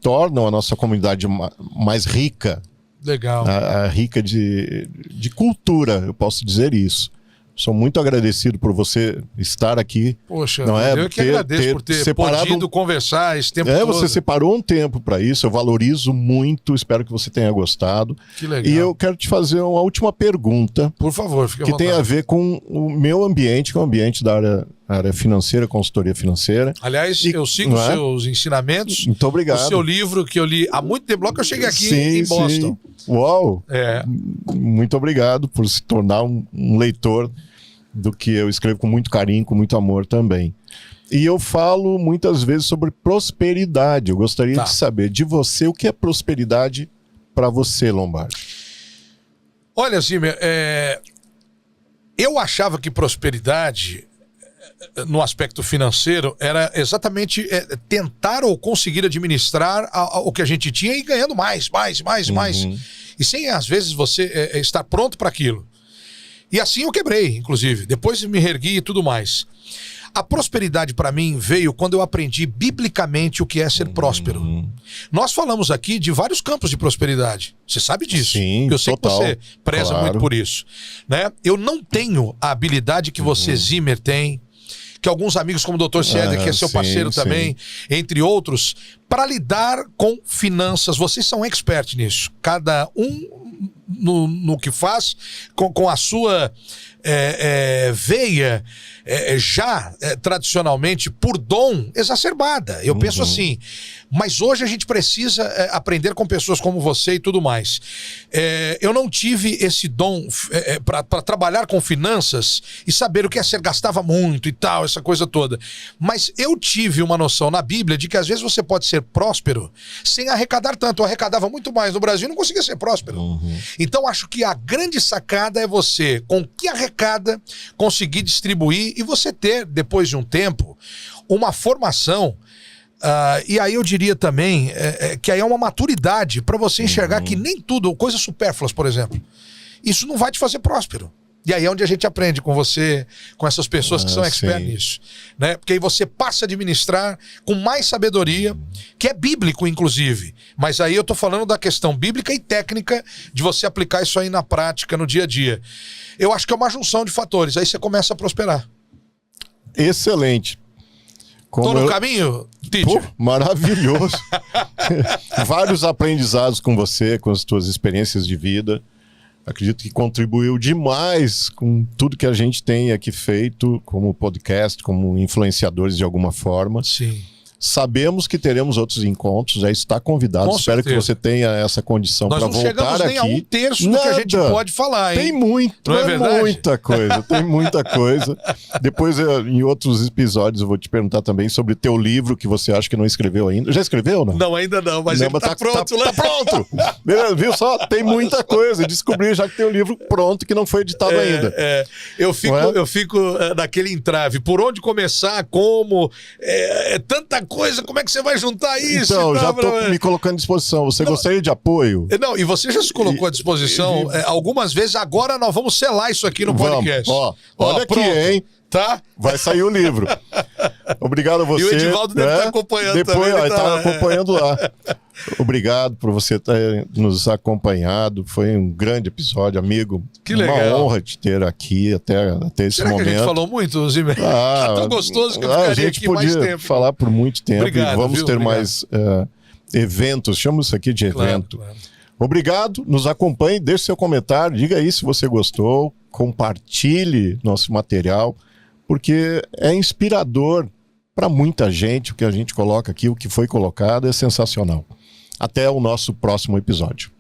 tornam a nossa comunidade mais rica. Legal. Rica de cultura, eu posso dizer isso. Sou muito agradecido por você estar aqui. Poxa, não eu que agradeço por ter podido conversar esse tempo todo. Você separou um tempo para isso, eu valorizo muito, espero que você tenha gostado. Que legal. E eu quero te fazer uma última pergunta. Por favor, fique à que vontade. tem a ver com o meu ambiente, que é o ambiente da área área financeira, consultoria financeira. Aliás, eu sigo os seus ensinamentos. Muito obrigado. O seu livro que eu li há muito tempo, logo que eu cheguei aqui em Boston. Sim. Uau! É. Muito obrigado por se tornar um leitor do que eu escrevo com muito carinho, com muito amor também. E eu falo muitas vezes sobre prosperidade. Eu gostaria de saber de você o que é prosperidade para você, Lombardi. Olha, Zimmer, eu achava que prosperidade, no aspecto financeiro, era exatamente tentar ou conseguir administrar o que a gente tinha e ir ganhando mais. E sem, às vezes, você estar pronto para aquilo. E assim eu quebrei, inclusive. Depois me reergui e tudo mais. A prosperidade para mim veio quando eu aprendi biblicamente o que é ser próspero. Nós falamos aqui de vários campos de prosperidade. Você sabe disso. Sim, eu sei total. que você preza muito por isso, né? Eu não tenho a habilidade que você, Zimmer, tem, que alguns amigos como o Dr. Siedler, que é seu parceiro também, entre outros, para lidar com finanças. Vocês são expert nisso. Cada um no que faz, com a sua veia já tradicionalmente por dom exacerbada. Eu penso assim, mas hoje a gente precisa aprender com pessoas como você e tudo mais. Eu não tive esse dom para trabalhar com finanças e saber o que é ser, gastava muito e tal, essa coisa toda. Mas eu tive uma noção na Bíblia de que às vezes você pode ser próspero sem arrecadar tanto. Eu arrecadava muito mais no Brasil e não conseguia ser próspero. Então acho que a grande sacada é você, com o que arrecada, conseguir distribuir e você ter, depois de um tempo, uma formação. E aí eu diria também que aí é uma maturidade para você enxergar que nem tudo, coisas supérfluas, por exemplo, isso não vai te fazer próspero. E aí é onde a gente aprende com você, com essas pessoas que são expert nisso, né? Porque aí você passa a administrar com mais sabedoria, que é bíblico, inclusive. Mas aí eu tô falando da questão bíblica e técnica de você aplicar isso aí na prática, no dia a dia. Eu acho que é uma junção de fatores. Aí você começa a prosperar. Excelente. Tô no caminho, teacher? Pô, maravilhoso. Vários aprendizados com você, com as tuas experiências de vida. Acredito que contribuiu demais com tudo que a gente tem aqui feito como podcast, como influenciadores de alguma forma. Sim. Sabemos que teremos outros encontros, já está convidado. Com Espero certeza. que você tenha essa condição para voltar aqui. Nós não chegamos nem a um terço do que a gente pode falar, hein? Tem muito, não é verdade? Muita coisa, tem muita coisa. Depois, em outros episódios, eu vou te perguntar também sobre o teu livro que você acha que não escreveu ainda. Já escreveu, não? Não, ainda não, mas ele tá pronto, né? Tá pronto! Viu só? Tem muita coisa. Descobri já que tem um livro pronto que não foi editado ainda. Eu fico naquele entrave. Por onde começar? Como? Tanta coisa, como é que você vai juntar isso? Então, já estou me colocando à disposição. Você gostaria de apoio? Não, e você já se colocou à disposição algumas vezes. Agora nós vamos selar isso aqui no podcast. Olha aqui, pronto. hein? Tá? Vai sair o livro. Obrigado a você. E o Edivaldo deve estar acompanhando depois, também. Ele tá acompanhando lá. Obrigado por você ter nos acompanhado. Foi um grande episódio, amigo. Que legal. Uma honra te ter aqui até esse Será momento. Que a gente falou muito, Zimmer? Tá tão gostoso que eu ficaria a gente aqui mais podia tempo. falar por muito tempo. Obrigado, e vamos ter obrigado. mais eventos. Chama isso aqui de evento. Claro. Obrigado, nos acompanhe, deixe seu comentário, diga aí se você gostou, compartilhe nosso material, porque é inspirador para muita gente o que a gente coloca aqui, o que foi colocado é sensacional. Até o nosso próximo episódio.